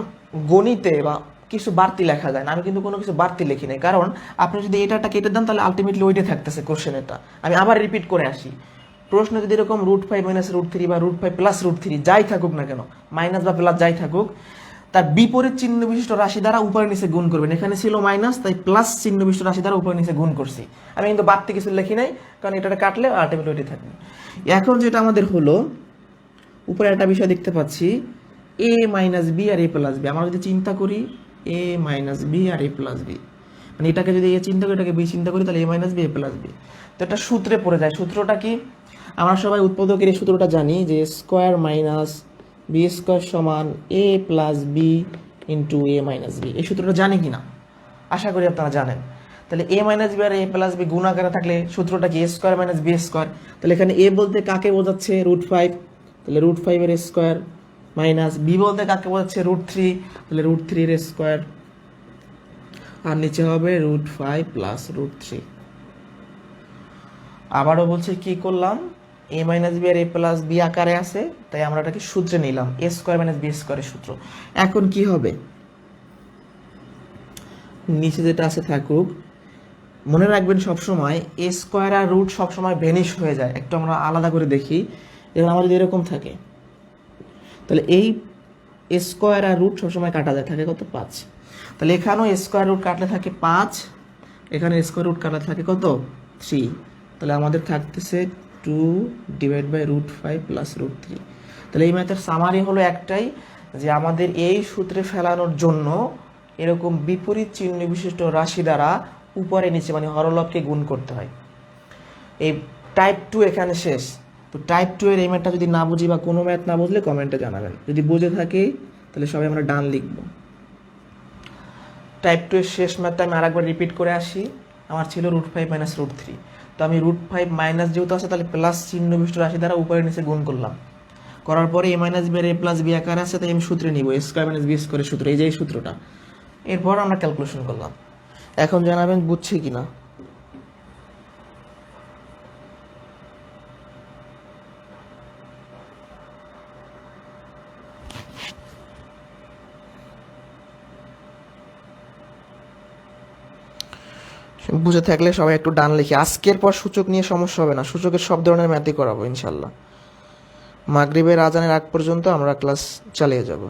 গণিতে বা কিছু বাড়তি লেখা যায় না, আমি কিন্তু কোনো কিছু বাড়তি লিখি নাই, কারণ আপনি যদি এটা কেটে দেন তাহলে আলটিমেটলি ওইটাই থাকতেছে কোশ্চেন। এটা আমি আবার রিপিট করে আসি, প্রশ্ন যদি এরকম √5 মাইনাস √3 বা √5 প্লাস √3 যাই থাকুক না কেন, মাইনাস বা প্লাস যাই থাকুক, তার বিপরীত চিহ্ন বিশিষ্ট রাশি দ্বারা উপরে নিচে গুণ করবেন। এখানে ছিল মাইনাস, তাই প্লাস চিহ্ন বিশিষ্ট রাশি দ্বারা উপরে নিচে গুণ করছি। আমি কিন্তু বাড়তি কিছু লিখি নাই, কারণ এটা কাটলে আলটিমেটলি ওইটাই থাকবে। এখন যেটা আমাদের হলো, উপরে একটা বিষয় দেখতে পাচ্ছি, a মাইনাস বি আর a প্লাস বি। আমরা যদি চিন্তা করি a মাইনাস বি আর a প্লাস বি, মানে এটাকে যদি a চিন্তা করি, এটাকে b চিন্তা করি, তাহলে a minus B a plus B. তো এটা সূত্রে পড়ে যায়। সূত্রটা কি, আমরা সবাই উৎপাদকের এই সূত্রটা জানি যে স্কোয়ার মাইনাস বি স্কোয়ার সমান a plus B into a minus B. এই সূত্রটা জানি কিনা, আশা করি আপনারা জানেন। তাহলে a মাইনাস বি আর a প্লাস বি গুণ আকারে থাকলে সূত্রটা কি, a square minus B square. তাহলে এখানে a বলতে কাকে বোঝাচ্ছে, √5, তাহলে √5 এর স্কোয়ার, মাইনাস বি বলতে কাকে বোঝাচ্ছে, √3, তাহলে √3 এর স্কোয়ার, আর নিচে হবে √5 প্লাস √3। আবারও বলছে কি করলাম, a মাইনাস বি আর a প্লাস বি আকারে আছে, তাই আমরা এটাকে সূত্রে নিলাম, a স্কোয়ার মাইনাস বি স্কোয়ারের সূত্র। এখন কি হবে, নিচে যেটা আছে থাকুক, মনে রাখবেন সবসময় a স্কোয়ার আর রুট সবসময় ভ্যানিশ হয়ে যায়। একটু আমরা আলাদা করে দেখি, যেমন আমার যদি এরকম থাকে, তাহলে এই স্কোয়ার আর রুট সবসময় কাটা যায়, থাকে কত, 5। তাহলে এখানেও স্কোয়ার রুট কাটলে থাকে 5, এখানে স্কোয়ার রুট কাটলে থাকে কত, 3। তাহলে আমাদের থাকতেছে 2 ডিভাইড বাই √5 প্লাস √3। তাহলে এই ম্যাথের সামারি হলো একটাই, যে আমাদের এই সূত্রে ফেলানোর জন্য এরকম বিপরীত চিহ্ন বিশিষ্ট রাশি দ্বারা উপরে নিচে মানে হরলবকে গুণ করতে হয়। এই টাইপ 2 এখানে শেষ। তো টাইপ 2 এর এই ম্যাথটা যদি না বুঝি বা কোনো ম্যাথ না বুঝলে কমেন্টে জানাবেন, যদি বুঝে থাকি তাহলে সবাই আমরা ডান লিখব। টাইপ 2 এর শেষ ম্যাথটা আমি আরেকবার রিপিট করে আসি। আমার ছিল √5 মাইনাস √3, তো আমি √5 মাইনাস যেহেতু আছে তাহলে প্লাস চিহ্ন বিশিষ্ট রাশি দ্বারা উপরে নিচে গুণ করলাম, করার পরে a মাইনাস বি আর a প্লাস বি আকারে আছে, তাই আমি সূত্রে নিব a স্কোয়ার মাইনাস বি স্কোয়ারের সূত্র, এই যে এই সূত্রটা। এরপর আমরা ক্যালকুলেশন করলাম। এখন জানাবেন বুঝছি কিনা। বুঝে থাকলে সবাই একটু ডান লিখি। আজকের পর সূচক নিয়ে সমস্যা হবে না, সূচকের সব ধরনের ম্যাথই করাবো ইনশাল্লাহ। মাগরিবের আজানের আগ পর্যন্ত আমরা ক্লাস চালিয়ে যাব।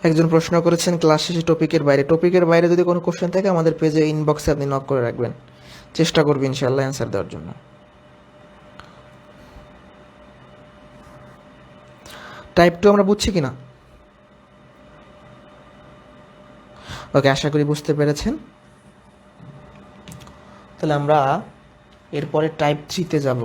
একজন প্রশ্ন করেছেন ক্লাস শেষে টপিকের বাইরে যদি কোনো কোশ্চেন থাকে আমাদের পেজে ইনবক্সে আপনি নক করে রাখবেন, চেষ্টা করবেন ইনশাআল্লাহ অ্যান্সার দেওয়ার জন্য। টাইপ 2 আমরা বুঝছি কিনা? ওকে, আশা করি বুঝতে পেরেছেন। তাহলে আমরা এরপরে টাইপ 3-তে যাব।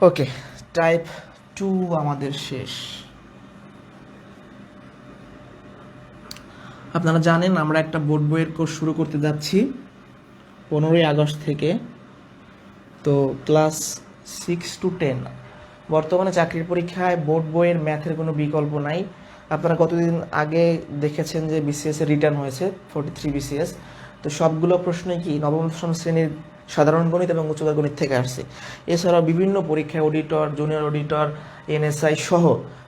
ওকে, টাইপ 2 আমাদের শেষ। আপনারা জানেন আমরা একটা বোর্ড বইয়ের কোর্স শুরু করতে যাচ্ছি 15ই আগস্ট থেকে। তো ক্লাস 6 to 10 বর্তমানে চাকরির পরীক্ষায় বোর্ড বইয়ের ম্যাথের কোনো বিকল্প নাই। আপনারা কতদিন আগে দেখেছেন যে বিসিএস এর রিটার্ন হয়েছে 43 বিসিএস। তো সবগুলো প্রশ্নই কি নবম দশম শ্রেণীর সাধারণ গণিত এবং উচ্চতর গণিত থেকে আসছে। এছাড়াও বিভিন্ন পরীক্ষায় অডিটর, জুনিয়র অডিটর, এনএসআই সহ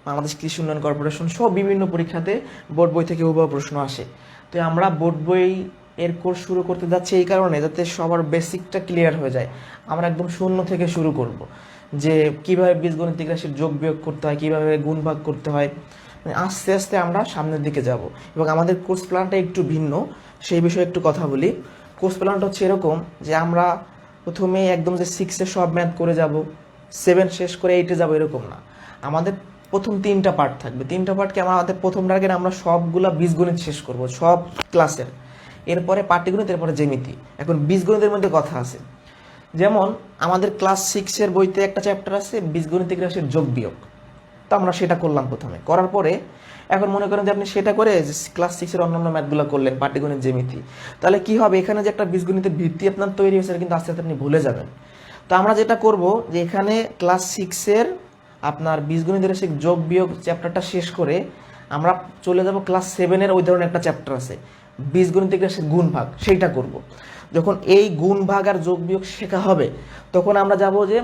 বাংলাদেশ কৃষি উন্নয়ন কর্পোরেশন সহ বিভিন্ন পরীক্ষাতে বোর্ড বই থেকে হুবহু প্রশ্ন আসে। তো আমরা বোর্ড বই এর কোর্স শুরু করতে যাচ্ছি এই কারণে যাতে সবার বেসিকটা ক্লিয়ার হয়ে যায়। আমরা একদম শূন্য থেকে শুরু করব, যে কিভাবে বীজগণিতিক রাশির যোগ বিয়োগ করতে হয়, কিভাবে গুণ ভাগ করতে হয়, মানে আস্তে আস্তে আমরা সামনের দিকে যাব। এবং আমাদের কোর্স প্ল্যানটা একটু ভিন্ন, সেই বিষয়ে একটু কথা বলি। কোর্স প্ল্যানটা হচ্ছে এরকম যে আমরা প্রথমে একদম যে 6-এ সব ম্যাথ করে যাব, 7 শেষ করে 8-এ যাব এরকম না। আমাদের প্রথম 3টা পার্ট থাকবে। 3টা পার্টকে আমাদের প্রথম টার্গেট আমরা সবগুলা বীজগণিত শেষ করব সব ক্লাসের, এরপরে পাটিগণিত, এরপরে জ্যামিতি। এখন বীজগণিতের মধ্যে কথা আছে, যেমন আমাদের ক্লাস 6-এর বইতে একটা চ্যাপ্টার আছে বীজগণিতিক রাশির যোগ বিয়োগ। তো আমরা সেটা করলাম প্রথমে, করার পরে এখন মনে করেন যে আপনি সেটা করে ক্লাস 6-এর অন্যান্য ম্যাথগুলো করলেন, পাটিগণিত, জ্যামিতি, তাহলে কি হবে, এখানে যে একটা বীজগণিতের ভিত্তি আপনার তৈরি হয়েছে কিন্তু আস্তে আস্তে আপনি ভুলে যাবেন। তো আমরা যেটা করব যে এখানে ক্লাস 6-এর আপনার বীজগণিত রাশির যোগ বিয়োগ চ্যাপ্টারটা শেষ করে আমরা চলে যাব ক্লাস 7-এর ওই ধরনের একটা চ্যাপ্টার আছে বীজগণিতিক রাশির গুণ ভাগ, সেইটা করব। যখন এই গুণ ভাগ আর যোগ বিয়োগ শেখা হবে তখন আমরা যাব যে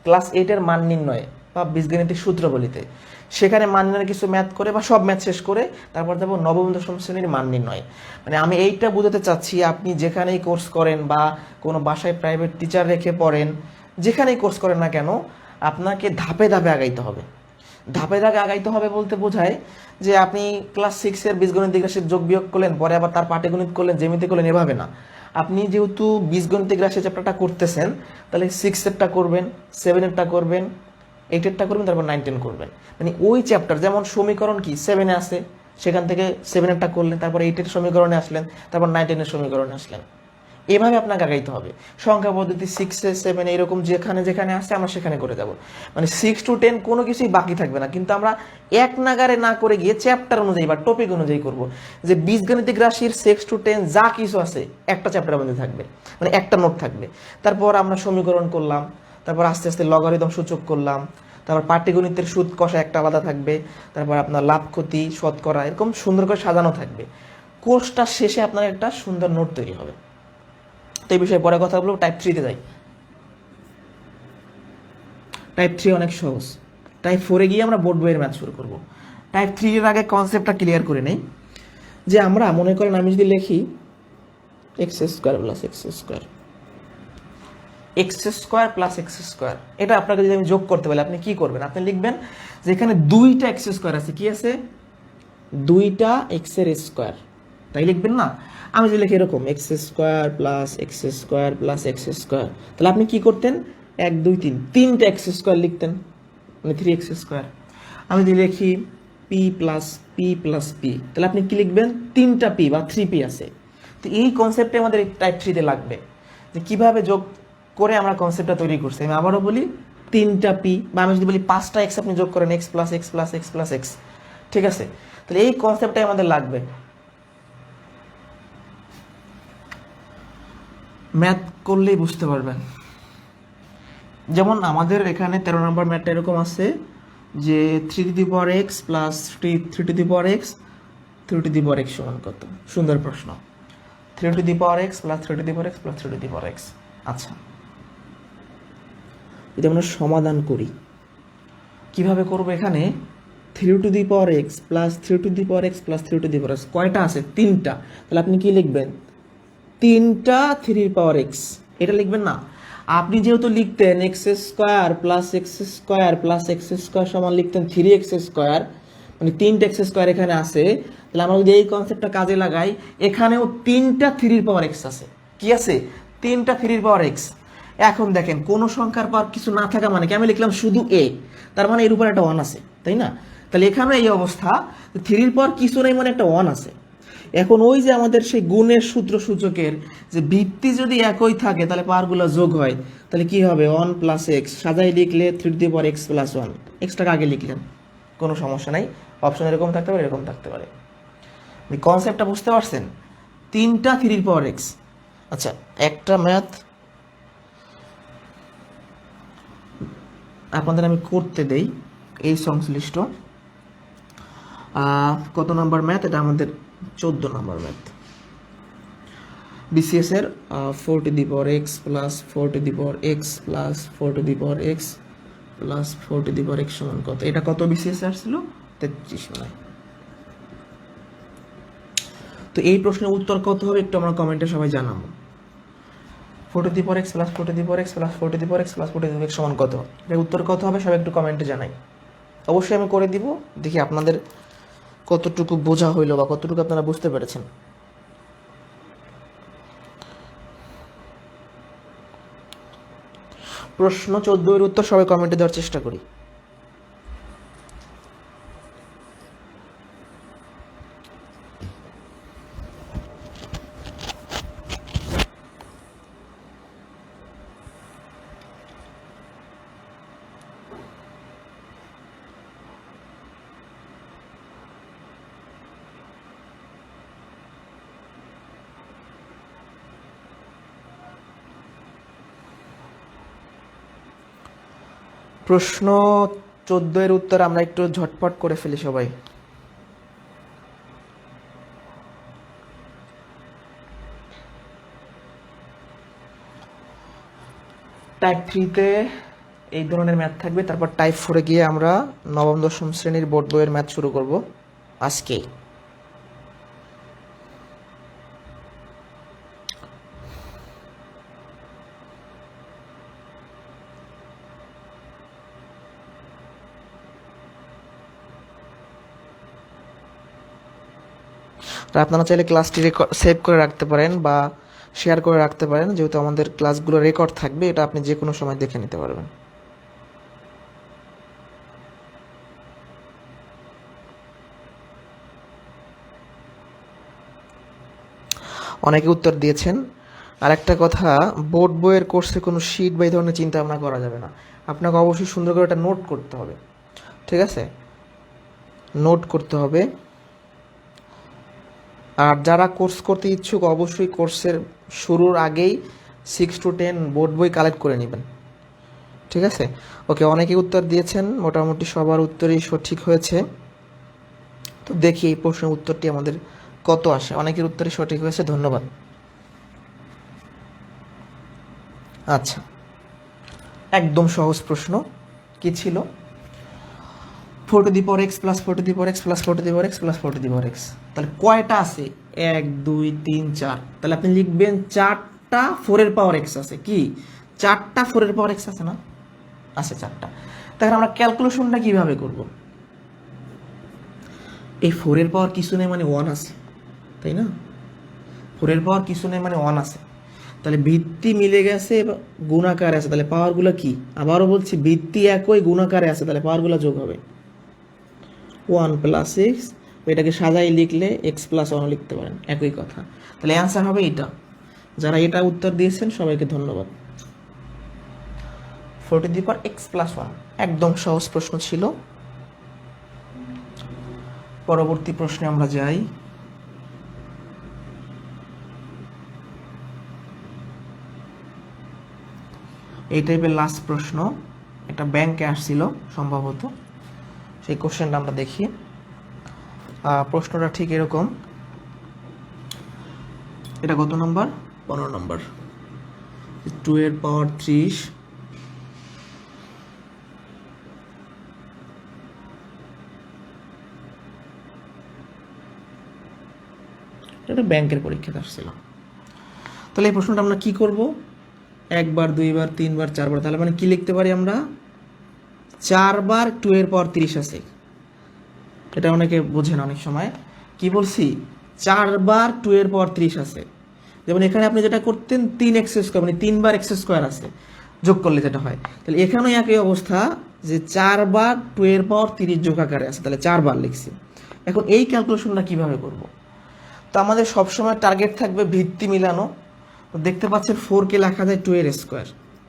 ক্লাস 8-এর মান নির্ণয় বা বীজগণিতিক সূত্রবলিতে, সেখানে মান নির্ণয়ের কিছু ম্যাথ করে বা সব ম্যাথ শেষ করে তারপর যাব নবম দশম শ্রেণীর মান নির্ণয়। মানে আমি এইটা বোঝাতে চাচ্ছি, আপনি যেখানেই কোর্স করেন বা কোনো বাসায় প্রাইভেট টিচার রেখে পড়েন, যেখানেই কোর্স করেন না কেন, আপনাকে ধাপে ধাপে আগাইতে হবে। ধাপে ধাপে আগাইতে হবে বলতে বোঝায় যে আপনি ক্লাস 6-এর বীজগণিতিক রাশির যোগ বিয়োগ করলেন, পরে আবার তার পাটিগণিত করলেন, জ্যামিতি করলেন, এভাবে না। আপনি যেহেতু বীজগণিতিক রাশি চ্যাপ্টারটা করতেছেন, তাহলে 6-এরটা করবেন, 7-এরটা করবেন, 8-এরটা করবেন, তারপর 9-10 করবেন। মানে ওই চ্যাপ্টার, যেমন সমীকরণ কি 7-এ আছে, সেখান থেকে 7-এরটা করলেন, তারপর 8-এর সমীকরণে আসলেন, তারপর 9-10-এর সমীকরণে আসলেন। এভাবে আপনাকে আগাইতে হবে। সংখ্যা পদ্ধতি 6-এ 7-এ এরকম যেখানে যেখানে আসছে আমরা সেখানে করে যাব। মানে 6 to 10 কোনো কিছুই বাকি থাকবে না, কিন্তু আমরা এক নাগারে না করে গিয়ে চ্যাপ্টার অনুযায়ী বা টপিক অনুযায়ী করব। যে বীজগণিতিক রাশির 6 to 10 যা কিছু আছে একটা চ্যাপ্টারের মধ্যে থাকবে, মানে একটা নোট থাকবে। তারপর আমরা সমীকরণ করলাম, তারপর আস্তে আস্তে লগারিদম সূচক করলাম, তারপর পাটিগণিতের সুদ কষা একটা আলাদা থাকবে, তারপর আপনার লাভ ক্ষতি, শতকরা, এরকম সুন্দর করে সাজানো থাকবে। কোর্সটা শেষে আপনার একটা সুন্দর নোট তৈরি হবে। তো এই বিষয়ে পরে কথা বলবো। টাইপ 3-তে যাই। টাইপ 3 অনেক সহজ। টাইপ 4-এ গিয়ে আমরা বোর্ড বইয়ের ম্যাথ শুরু করব। টাইপ 3-এর আগে কনসেপ্টটা ক্লিয়ার করে নেই, যে আমরা মনে করেন আমি যদি লিখি x square plus x square, x square plus x square, এটা আপনাকে যদি আমি যোগ করতে বলি আপনি কি করবেন? আপনি লিখবেন যে এখানে 2টা এক্স স্কোয়ার আছে, কি আছে? 2টা এক্সের স্কোয়ার, তাই লিখবেন না? আমি যদি লিখি এরকম x square plus x square plus x square, তাহলে আপনি কি করতেন? 1 2 3 3টা এক্স স্কোয়ার লিখতেন, মানে 3x স্কোয়ার। আমি যদি লিখি P plus P plus P, তাহলে আপনি কি লিখবেন? 3টা পি বা 3p আছে। তো এই কনসেপ্টে আমাদের টাইপ 3-তে লাগবে, যে কিভাবে যোগ করে আমরা কনসেপ্টটা তৈরি করছি। আমি আবারও বলি 3টা পি, বা আমি যদি বলি 5টা এক্স আপনি যোগ করেন, x plus x plus x plus x, ঠিক আছে? তাহলে এই কনসেপ্টটাই আমাদের লাগবে। ম্যাথ করলেই বুঝতে পারবেন। যেমন আমাদের এখানে 13 নম্বর ম্যাথটা এরকম আছে যে 3x প্লাস 3x 3x সমান কত? সুন্দর প্রশ্ন। 3x plus 3x plus 3x। আচ্ছা, যদি আমরা সমাধান করি, কিভাবে করব? এখানে 3 two the power x plus 3 two the power x plus 3 two the power x কয়টা আছে? 3টা। তাহলে আপনি কি লিখবেন? 3টা 3 পাওয়ার এক্স, এটা লিখবেন না। আপনি যেহেতু লিখতেন x square plus x square plus x square সমান লিখতেন 3x স্কোয়ার, মানে 3টা এক্স স্কোয়ার এখানে আছে, তাহলে আমরা যদি এই কনসেপ্টটা কাজে লাগাই, এখানেও 3টা 3 পাওয়ার এক্স আছে। কি আছে? 3টা 3 পাওয়ার এক্স। এখন দেখেন কোনো সংখ্যার পর কিছু না থাকা মানে কি, আমি লিখলাম শুধু এ, তার মানে এর উপর একটা 1 আছে, তাই না? তাহলে এখানে এই অবস্থা, 3 পর কিছু নেই মানে একটা 1 আছে। এখন ওই যে আমাদের সেই গুণের সূত্র সূচকের যে ভিত্তি যদি একই থাকে তাহলে পাওয়ারগুলো যোগ হয়, তাহলে কি হবে? 1 প্লাস এক্স সাজাই লিখলে 3 two the power x plus 1, এক্সটাকে আগে লিখলেন, কোনো সমস্যা নাই। অপশন এরকম থাকতে পারে, এরকম থাকতে পারে। কনসেপ্টটা বুঝতে পারছেন? 3টা 3 পাওয়ার এক্স। আচ্ছা, একটা ম্যাথ আপনাদের আমি করতে দেই, এই সংশ্লিষ্ট কত নম্বর ম্যাথ? এটা আমাদের 14 নম্বর ম্যাথ। বিসিএস এর 4 two the power x plus 4 two the power x plus 4 two the power x plus 4 two the power x সমান কত? এটা কত বিসিএস আসছিল? 33 নয়। তো এই প্রশ্নের উত্তর কত হবে একটু আমরা কমেন্টে সবাই জানাবো। 4 two the power x plus 4 two the power x plus 4 two the power x plus 4 two the power x সমান কত? এর উত্তর কত হবে সবাই একটু কমেন্টে জানাই। অবশ্যই আমি করে দিব, দেখি আপনাদের কতটুকু বোঝা হইলো বা কতটুকু আপনারা বুঝতে পেরেছেন। প্রশ্ন 14 এর উত্তর সবাই কমেন্টে দেওয়ার চেষ্টা করি। প্রশ্ন 14 এর উত্তর আমরা একটু ঝটপট করে ফেলি সবাই। টাইপ 3-তে এই ধরনের ম্যাথ থাকবে, তারপর টাইপ 4-এ গিয়ে আমরা নবম দশম শ্রেণীর বোর্ড বইয়ের ম্যাথ শুরু করব আজকে। আপনারা চাইলে ক্লাসটি সেভ করে রাখতে পারেন বা শেয়ার করে রাখতে পারেন, যেহেতু আমাদের ক্লাসগুলো রেকর্ড থাকবে, এটা আপনি যে কোনো সময় দেখে নিতে পারবেন। অনেকে উত্তর দিয়েছেন। আর একটা কথা, বোর্ড বইয়ের কোর্সে কোনো শিট বা এই ধরনের চিন্তা ভাবনা করা যাবে না। আপনাকে অবশ্যই সুন্দর করে একটা নোট করতে হবে, ঠিক আছে? নোট করতে হবে। আর যারা কোর্স করতে ইচ্ছুক অবশ্যই কোর্সের শুরুর আগেই 6 to 10 বোর্ড বই কালেক্ট করে নেবেন, ঠিক আছে? ওকে, অনেকে উত্তর দিয়েছেন, মোটামুটি সবার উত্তরই সঠিক হয়েছে। তো দেখি এই প্রশ্নের উত্তরটি আমাদের কত আসে। অনেকের উত্তরই সঠিক হয়েছে, ধন্যবাদ। আচ্ছা, একদম সহজ প্রশ্ন। কি ছিল? 4 two the power x plus 4 two the power x plus 4 two the power x plus 4 two the power x, তাহলে কয়টা আছে? 1 2 3 4। তাহলে আপনি লিখবেন 4টা 4 এর পাওয়ার এক্স আছে। কি 4টা 4 এর পাওয়ার এক্স আছে না? আছে 4টা। তাহলে আমরা ক্যালকুলেশনটা কিভাবে করব? এই 4 এর পাওয়ার কিছু নেই মানে 1 আছে, তাই না? 4 এর পাওয়ার কিছু নেই মানে 1 আছে। তাহলে ভিত্তি মিলে গেছে, গুণাকারে আছে, তাহলে পাওয়ারগুলো কি? আবারও বলছি, ভিত্তি একই, গুণাকারে আছে, তাহলে পাওয়ারগুলো যোগ হবে। 1 প্লাস এক্স, এটাকে সাজাই লিখলে এক্স প্লাস 1 লিখতে পারেন, একই কথা। তাহলে অ্যান্সার হবে এটা। যারা এটা উত্তর দিয়েছেন সবাইকে ধন্যবাদ। 4 two the power x plus 1 একদম সহজ প্রশ্ন ছিল। পরবর্তী প্রশ্নে আমরা যাই। এই টাইপের লাস্ট প্রশ্ন, এটা ব্যাংকে আসছিল সম্ভবত, সেই কোশ্চেনটা আমরা দেখি। প্রশ্নটা ঠিক এরকম। এটা কত নম্বর? 15 নম্বর। 2 এর পাওয়ার 30 2 এটা ব্যাংকের পরীক্ষাতে আসছিল। তাহলে এই প্রশ্নটা আমরা কি করব, একবার, দুইবার, তিনবার, চারবার, তাহলে মানে কি লিখতে পারি আমরা, 4 বার 2 এর পাওয়ার 30 আছে। এটা অনেকে বোঝেন অনেক সময়, কি বলছি, 4 বার 2 এর পাওয়ার 30 আছে। যেমন এখানে আপনি যেটা করতেন 3x স্কোয়ার, মানে 3 বার x স্কোয়ার আছে, যোগ করলে যেটা হয়, তাহলে এখানেও একই অবস্থা যে 4 বার 2 এর পাওয়ার 30 যোগ আকারে আছে, তাহলে 4 বার লিখছি। এখন এই ক্যালকুলেশনটা কিভাবে করব, তো আমাদের সবসময় টার্গেট থাকবে ভিত্তি মিলানো। দেখতে পাচ্ছেন 4কে লেখা যায় 2 এর স্কোয়ার,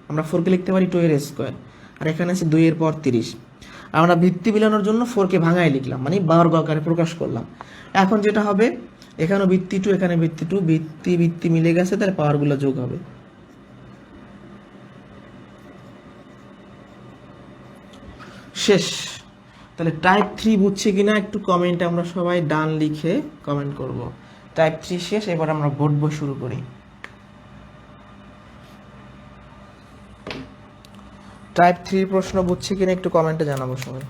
আমরা 4কে লিখতে পারি 2 এর স্কোয়ার, আর এখানে আছে 2 এর পাওয়ার 30। আমরা ভিত্তি মিলানোর জন্য 4কে ভাঙায় লিখলাম, মানে বর্গ আকারে প্রকাশ করলাম। এখন যেটা হবে, এখানেও ভিত্তি 2, এখানে ভিত্তি 2, ভিত্তি ভিত্তি মিলে গেছে, তাহলে পাওয়ারগুলো যোগ হবে। শেষ। তাহলে টাইপ 3 বুঝছে কিনা একটু কমেন্টে আমরা সবাই ডান লিখে কমেন্ট করব। টাইপ 3 শেষ, এবার আমরা বোর্ড বই শুরু করি। টাইপ 3 প্রশ্ন বুঝছে কিনা একটু কমেন্টে জানাবো সবাই।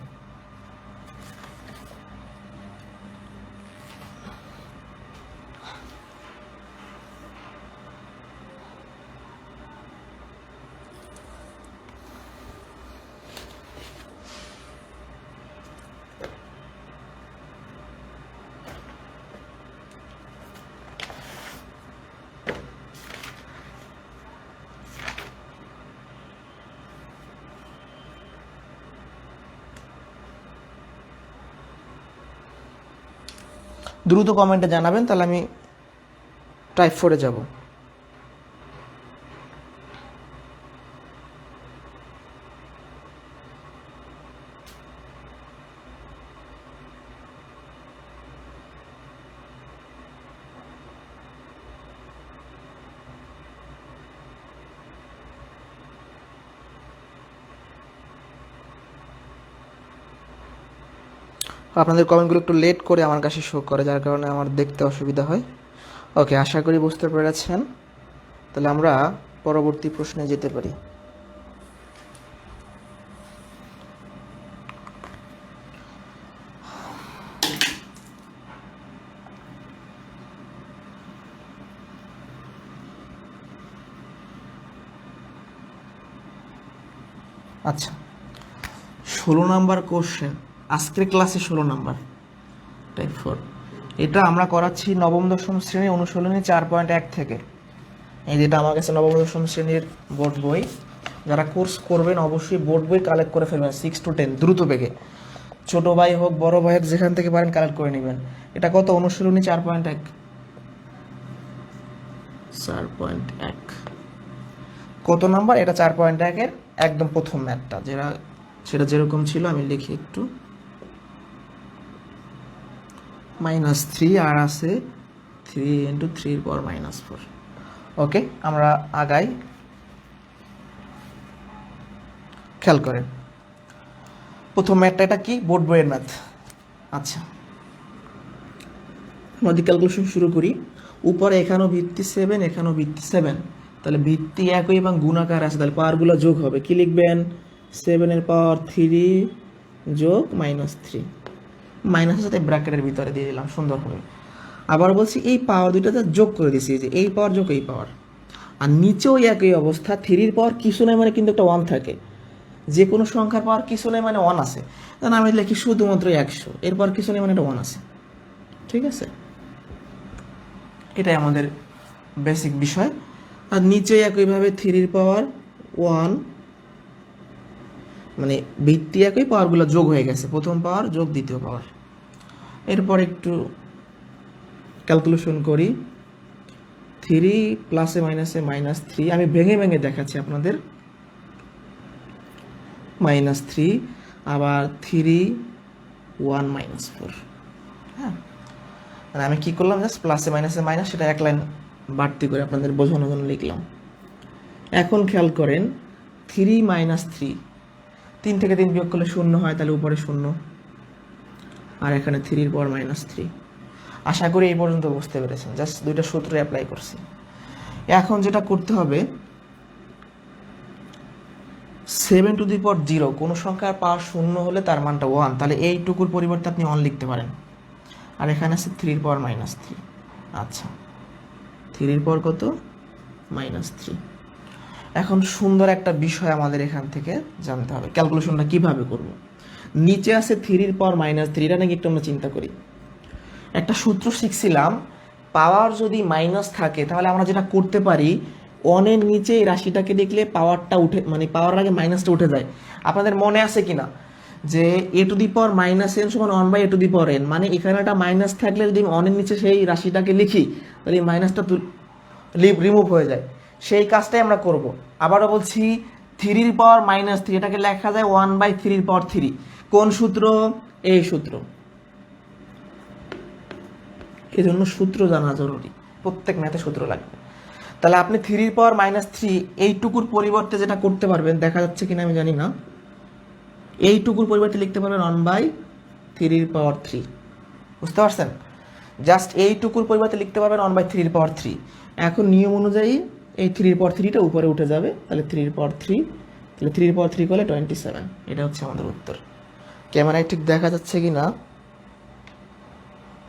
দ্রুত কমেন্টে জানাবেন, তাহলে আমি টাইপ 4-এ যাব। আপনাদের কমেন্টগুলো একটু লেট করে আমার কাছে শো করে, যার কারণে আমার দেখতে অসুবিধা হয়। ওকে, আশা করি বুঝতে পেরেছেন। তাহলে আমরা পরবর্তী প্রশ্নে যেতে পারি। আচ্ছা, 16 নাম্বার কোশ্চেন, আজকের ক্লাসে 16 নাম্বার, টাইপ 4। এটা আমরা করাচ্ছি নবম দশম শ্রেণী অনুশীলনী 4.1 থেকে। এই যেটা আমার কাছে নবম দশম শ্রেণীর বোর্ড বই, যারা কোর্স করবেন অবশ্যই বোর্ড বই কালেক্ট করে ফেলবেন 6 to 10 দ্রুত বেগে। ছোট ভাই হোক বড় ভাই হোক, যেখান থেকে পারেন কালেক্ট করে নেবেন। এটা কত, অনুশীলনী 4.1, 4.1 কত নাম্বার, এটা 4.1 এর একদম প্রথম ম্যাথটা, সেটা যেরকম ছিল আমি লিখি একটু, -3 আর আছে 3 × 3 ⁻⁻4। ওকে, আমরা আগাই। খেয়াল করেন প্রথম ম্যাথটা, এটা কি, বোর্ড বইয়ের ম্যাথ। আচ্ছা, আমাদের ক্যালকুলেশন শুরু করি। উপরে এখানেও ভিত্তি 7, এখানেও ভিত্তি 7, তাহলে ভিত্তি একই এবং গুণাকার আছে, তাহলে পাওয়ারগুলো যোগ হবে। কি লিখবেন, 7 এর পাওয়ার 3 যোগ -3, মাইনাসের সাথে ব্র্যাকেটের ভিতরে দিয়ে দিলাম, সুন্দর হবে। আবার বলছি এই পাওয়ার দুইটাতে যোগ করে দিছি, যে এই পাওয়ার যোগ এই পাওয়ার। আর নিচেও একই অবস্থা, 3-র পাওয়ার কিছু নেই মানে কিন্তু একটা 1 থাকে, যে কোনো সংখ্যার পাওয়ার কিছু নেই মানে 1 আছে। তাহলে আমি লিখি শুধুমাত্র 100, এরপর কিছু নেই মানে একটা 1 আছে। ঠিক আছে, এটাই আমাদের বেসিক বিষয়। আর নিচে একইভাবে 3-র পাওয়ার 1, মানে ভিত্তি একই, পাওয়ারগুলো যোগ হয়ে গেছে, প্রথম পাওয়ার যোগ দ্বিতীয় পাওয়ার। এরপর একটু ক্যালকুলেশন করি, 3 প্লাসে মাইনাসে -3, আমি ভেঙে ভেঙে দেখাচ্ছি আপনাদের। -3, আবার 3 1 -4। হ্যাঁ, মানে আমি কি করলাম, জাস্ট প্লাসে মাইনাসে মাইনাস, সেটা এক লাইন বাড়তি করে আপনাদের বোঝানোর জন্য লিখলাম। এখন খেয়াল করেন 3 - 3, 3 থেকে 3 বিয়োগ করলে 0 হয়, তাহলে উপরে 0, আর এখানে 3-র পাওয়ার -3। আশা করি এই পর্যন্ত বুঝতে পেরেছেন, জাস্ট দুইটা সূত্র অ্যাপ্লাই করছি। এখন যেটা করতে হবে, 7 to the power 0, কোনো সংখ্যার পাওয়ার 0 হলে তার মানটা 1, তাহলে এইটুকুর পরিবর্তে আপনি 1 লিখতে পারেন। আর এখানে আছে 3-র পাওয়ার -3, আচ্ছা, 3 পর কত? -3। এখন সুন্দর একটা বিষয় আমাদের এখান থেকে জানতে হবে, ক্যালকুলেশনটা কিভাবে করব। নিচে আছে 3 পর -3, এটা নাকি একটু আমরা চিন্তা করি। একটা সূত্র শিখছিলাম, পাওয়ার যদি মাইনাস থাকে তাহলে আমরা যেটা করতে পারি, 1-এর নিচে এই রাশিটাকে দেখলে পাওয়ারটা উঠে, মানে পাওয়ার আগে মাইনাসটা উঠে যায়। আপনাদের মনে আছে কিনা যে a⁻n সমান 1/a⁴n, মানে এখানে একটা মাইনাস থাকলে যদি 1-এর নিচে সেই রাশিটাকে লিখি তাহলে এই মাইনাসটা রিমুভ হয়ে যায়। সেই কাজটাই আমরা করব। আবারও বলছি, 3 পাওয়ার -3 এটাকে লেখা যায় 1/3 পাওয়ার 3। কোন সূত্র? এই সূত্র। এই জন্য সূত্র জানা জরুরি, প্রত্যেক ম্যাথে সূত্র লাগবে। তাহলে আপনি 3 পাওয়ার -3 এইটুকুর পরিবর্তে যেটা করতে পারবেন, দেখা যাচ্ছে কিনা আমি জানি না, এইটুকুর পরিবর্তে লিখতে পারবেন 1/3 পাওয়ার 3। বুঝতে পারছেন? জাস্ট এইটুকুর পরিবর্তে লিখতে পারবেন 1/3 পাওয়ার 3। এখন নিয়ম অনুযায়ী এই 3 পাওয়ার 3টা উপরে উঠে যাবে, তাহলে 3 পাওয়ার 3, তাহলে 3 পাওয়ার 3 করলে 27। এটা হচ্ছে আমাদের উত্তর। ক্যামেরায় ঠিক দেখা যাচ্ছে কি না?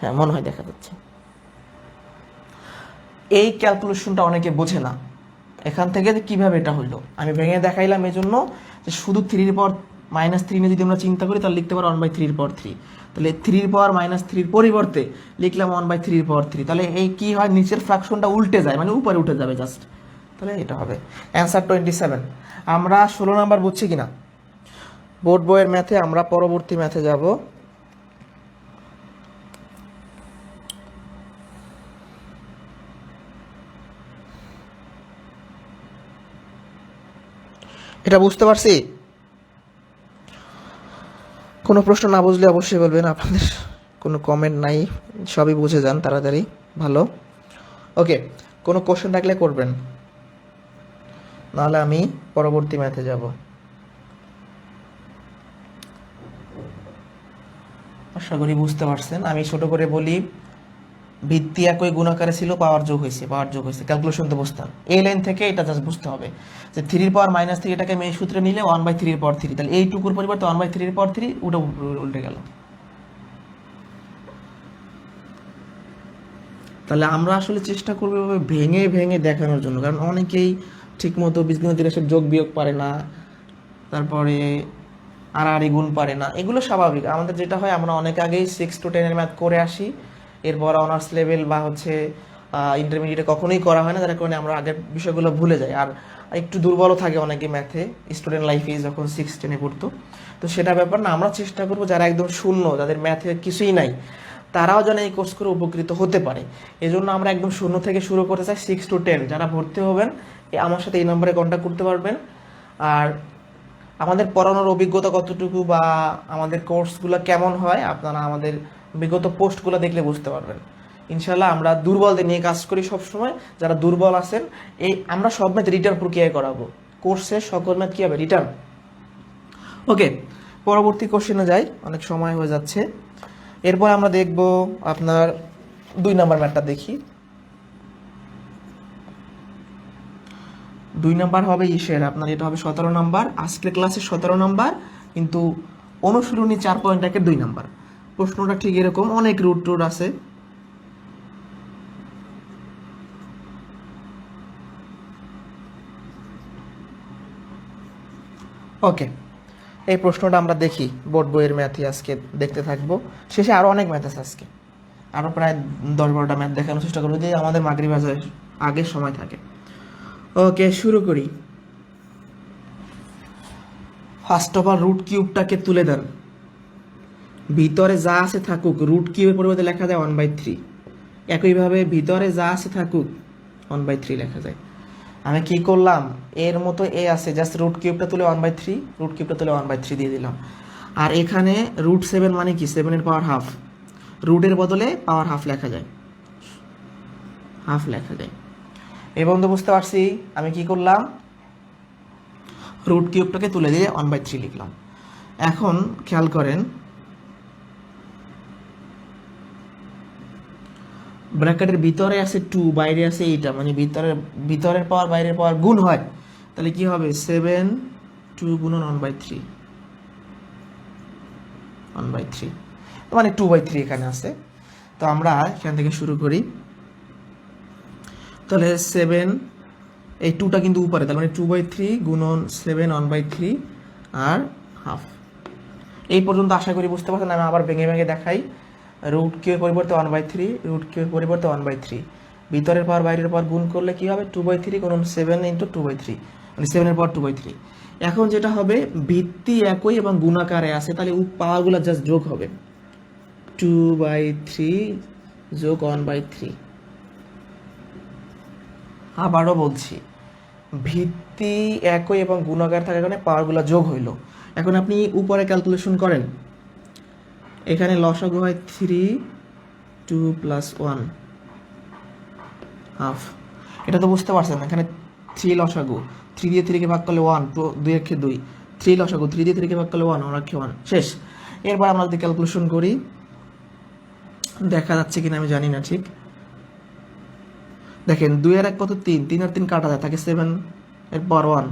হ্যাঁ, মনে হয় দেখা যাচ্ছে। এই ক্যালকুলেশনটা অনেকে বোঝে না, এখান থেকে কিভাবে এটা হলো আমি ভেঙে দেখাইলাম। এই জন্য যে শুধু 3 পাওয়ার -3 নিয়ে যদি আমরা চিন্তা করি তাহলে লিখতে পারো 1/3 পাওয়ার 3। তাহলে 3 পাওয়ার -3 পরিবর্তে লিখলাম 1/3 পাওয়ার 3। তাহলে এই কি হয়, নিচের ফ্র্যাকশনটা উল্টে যায়, মানে উপরে উঠে যাবে জাস্ট। তাহলে এটা হবে অ্যান্সার 27। আমরা 16 নাম্বার বুঝছি কিনা বোর্ড বইয়ের ম্যাথে, আমরা পরবর্তী ম্যাথে যাব। এটা বুঝতে পারছি? কোনো প্রশ্ন না বুঝলে অবশ্যই বলবেন, আপনাদের কোনো কমেন্ট নাই, সবই বুঝে যান তাড়াতাড়ি, ভালো। ওকে, কোনো কোশ্চেন থাকলে করবেন, নাহলে আমি পরবর্তী ম্যাথে যাব। আশা করি বুঝতে পারছেন। আমি ছোট করে বলি, ভিত্তি একই গুণাকারে ছিল, পাওয়ার যোগ হয়েছে, ক্যালকুলেশন তো বুঝতাম। এই লাইন থেকে এটা জাস্ট বুঝতে হবে যে 3 পাওয়ার -3 এটাকে মেই সূত্রে নিলে 1/3 পাওয়ার 3, তাহলে এইটুকুর পরিবর্তে 1/3 পাওয়ার 3 ওটা উল্টে গেল। তাহলে আমরা আসলে চেষ্টা করবো এভাবে ভেঙে ভেঙে দেখানোর জন্য, কারণ অনেকেই ঠিকমতো বীজগণিতের এসব যোগ বিয়োগ পারে না, তারপরে আড়াআড়ি গুণ পারে না। এগুলো স্বাভাবিক। আমাদের যেটা হয়, আমরা অনেক আগেই 6 to 10 এর ম্যাথ করে আসি, এরপর অনার্স লেভেল বা হচ্ছে ইন্টারমিডিয়েটে কখনোই করা হয় না, যার কারণে আমরা আগের বিষয়গুলো ভুলে যাই। আর একটু দুর্বলও থাকে অনেকে ম্যাথে, স্টুডেন্ট লাইফে যখন 6-10-এ পড়তো। তো সেটা ব্যাপার না, আমরা চেষ্টা করবো যারা একদম শূন্য, যাদের ম্যাথে কিছুই নাই, তারাও যেন এই কোর্স করে উপকৃত হতে পারে। এই জন্য আমরা একদম শূন্য থেকে শুরু করতে চাই। 6 to 10 যারা ভর্তি হবেন আমার সাথে এই নম্বরে কন্ট্যাক্ট করতে পারবেন। আর আমাদের পড়ানোর অভিজ্ঞতা কতটুকু বা আমাদের কোর্সগুলো কেমন হয়, আপনারা আমাদের বিগত পোস্টগুলো দেখলে বুঝতে পারবেন। ইনশাল্লাহ আমরা দুর্বলদের নিয়ে কাজ করি সবসময়। যারা দুর্বল আছেন, এই আমরা সব ম্যাথ রিটার্ন প্রক্রিয়ায় করাবো। কোর্সের সকল ম্যাথ কী হবে? রিটার্ন। ওকে, পরবর্তী কোশ্চেনে যাই, অনেক সময় হয়ে যাচ্ছে। এরপর আমরা দেখব আপনার 2 নাম্বার ম্যাথটা দেখি। 2 নাম্বার হবে আপনার, এটা হবে 17 নাম্বার, আজকের ক্লাসে 17 নাম্বার, কিন্তু অনুশীলনী 4.1-এর 2 নাম্বার। প্রশ্নটা ঠিক এরকম, অনেক রুট আছে। ওকে, এই প্রশ্নটা আমরা দেখি বোর্ড বইয়ের ম্যাথই আজকে দেখতে থাকবো। শেষে আরও অনেক ম্যাথ আছে আজকে, আরও প্রায় 10-12টা ম্যাথ দেখানোর চেষ্টা করবো, যে আমাদের মাগরিব আজানের আগে সময় থাকে। ওকে, শুরু করি। ফার্স্ট অফ অল রুট কিউবটাকে তুলে দেন, ভিতরে যা আছে থাকুক, রুট কিউবের পরিবর্তে লেখা যায় 1/3। একইভাবে ভিতরে যা আছে থাকুক 1/3 লেখা যায়। আমি কি করলাম, এর মতো এ আছে, জাস্ট রুট কিউবটা তুলে 1/3, রুট কিউবটা তুলে 1/3 দিয়ে দিলাম। আর এখানে √7 মানে কি? 7-এর পাওয়ার হাফ, রুটের বদলে পাওয়ার হাফ লেখা যায়, হাফ লেখা যায়। এই বন্ধু বুঝতে পারছি। আমি কি করলাম, রুট কিউবটাকে তুলে দিয়ে 1/3 লিখলাম। এখন খেয়াল করেন, ব্র্যাকেটের ভিতরে আছে 2, বাইরে আছে 8, মানে ভিতরের পাওয়ার বাইরের পাওয়ার গুণ হয়, তাহলে কি হবে? 7 2 গুণন 1/3, 1/3 মানে 2/3 এখানে আছে। তো আমরা এখান থেকে শুরু করি। তাহলে 7, এই 2টা কিন্তু উপরে, তার মানে 2/3 গুণন 7 1/3 আর হাফ। এই পর্যন্ত আশা করি বুঝতে পারছেন। আমি আবার ভেঙে ভেঙে দেখাই। রুট কিউ এর পরিবর্তে 1/3, রুট কিউ এর পরিবর্তে 1/3, ভিতরের পাওয়ার বাইরের পাওয়ার গুণ করলে কি হবে 2/3 গুণন 7 × 2/3, মানে 7 এর পাওয়ার 2/3। এখন যেটা হবে, ভিত্তি একই এবং গুণাকারে আছে, তাহলে পাওয়ারগুলো জাস্ট যোগ হবে, 2/3 যোগ 1/3। আবারও বলছি, ভিত্তি একই এবং গুণাকার থাকার কারণে পাওয়ারগুলো যোগ হইল। এখন আপনি উপরে ক্যালকুলেশন করেন, এখানে লসাগু হয় 3, 2 + 1 হাফ। এটা তো বুঝতে পারছেন, এখানে 3 লসাগু, 3 দিয়ে 3 কে ভাগ করলে 1, 2 এর ক্ষে 2, 3 লসাগু, 3 দিয়ে 3 কে ভাগ করলে 1, 1 এর ক্ষে 1, শেষ। এরপর আমরা যদি ক্যালকুলেশন করি, দেখা যাচ্ছে কিনা আমি জানি না ঠিক। দেখেন 2 আর 1 কত, 3, 3 আর 3 কাটা যায়, থাকে 7 এর পাওয়ার 1,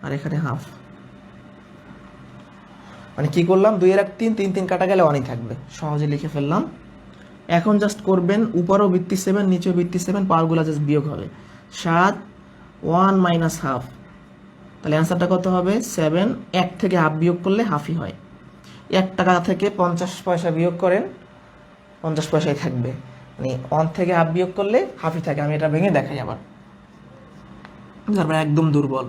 আর এখানে হাফ। মানে কি করলাম, 2 এর 1 3, 3 3 কাটা গেলে 1ই থাকবে, সহজে লিখে ফেললাম। এখন জাস্ট করবেন, উপরেও ভিত্তি 7, নিচেও ভিত্তি 7, পাওয়ারগুলো জাস্ট বিয়োগ হবে, 7 1 - হাফ। তাহলে অ্যান্সারটা কত হবে, 7। 1 থেকে হাফ বিয়োগ করলে হাফই হয়। 1 টাকা থেকে 50 পয়সা বিয়োগ করেন, 50 পয়সাই থাকবে, মানে 1 থেকে হাফ বিয়োগ করলে হাফই থাকে। আমি এটা ভেঙে দেখাই আবার, তারপরে একদম দুর্বল,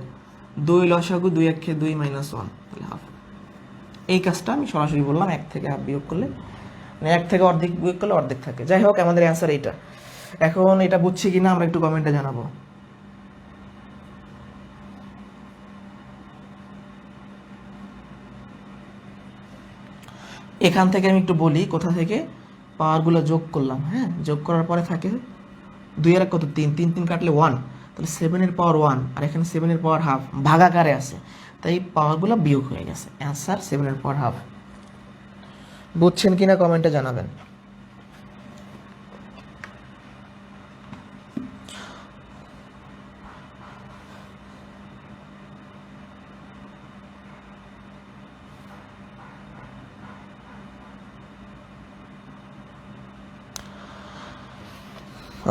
2 লসাগু, 2 1 2 - 1, তাহলে হাফ। এই কাজটা আমি সরাসরি বললাম, 1 থেকে হাফ বিয়োগ করলে, মানে 1 থেকে অর্ধেক বিয়োগ করলে অর্ধেক থাকে। যাই হোক, আমাদের অ্যান্সার এইটা। এখন এটা বুঝছি কিনা আমরা একটু কমেন্টে জানাবো। এখান থেকে আমি একটু বলি কোথা থেকে পাওয়ারগুলো যোগ করলাম। হ্যাঁ, যোগ করার পরে থাকে 2 এর 1 কত, 3, 3 3 কাটলে 1, তাহলে 7 এর পাওয়ার 1, আর এখানে 7 এর পাওয়ার হাফ ভাগাকারে আছে, তাই পাওয়ারগুলো বিয়োগ হয়ে গেছে। অ্যান্সার 7 এর পাওয়ার হাফ। বুঝছেন কিনা কমেন্টে জানাবেন।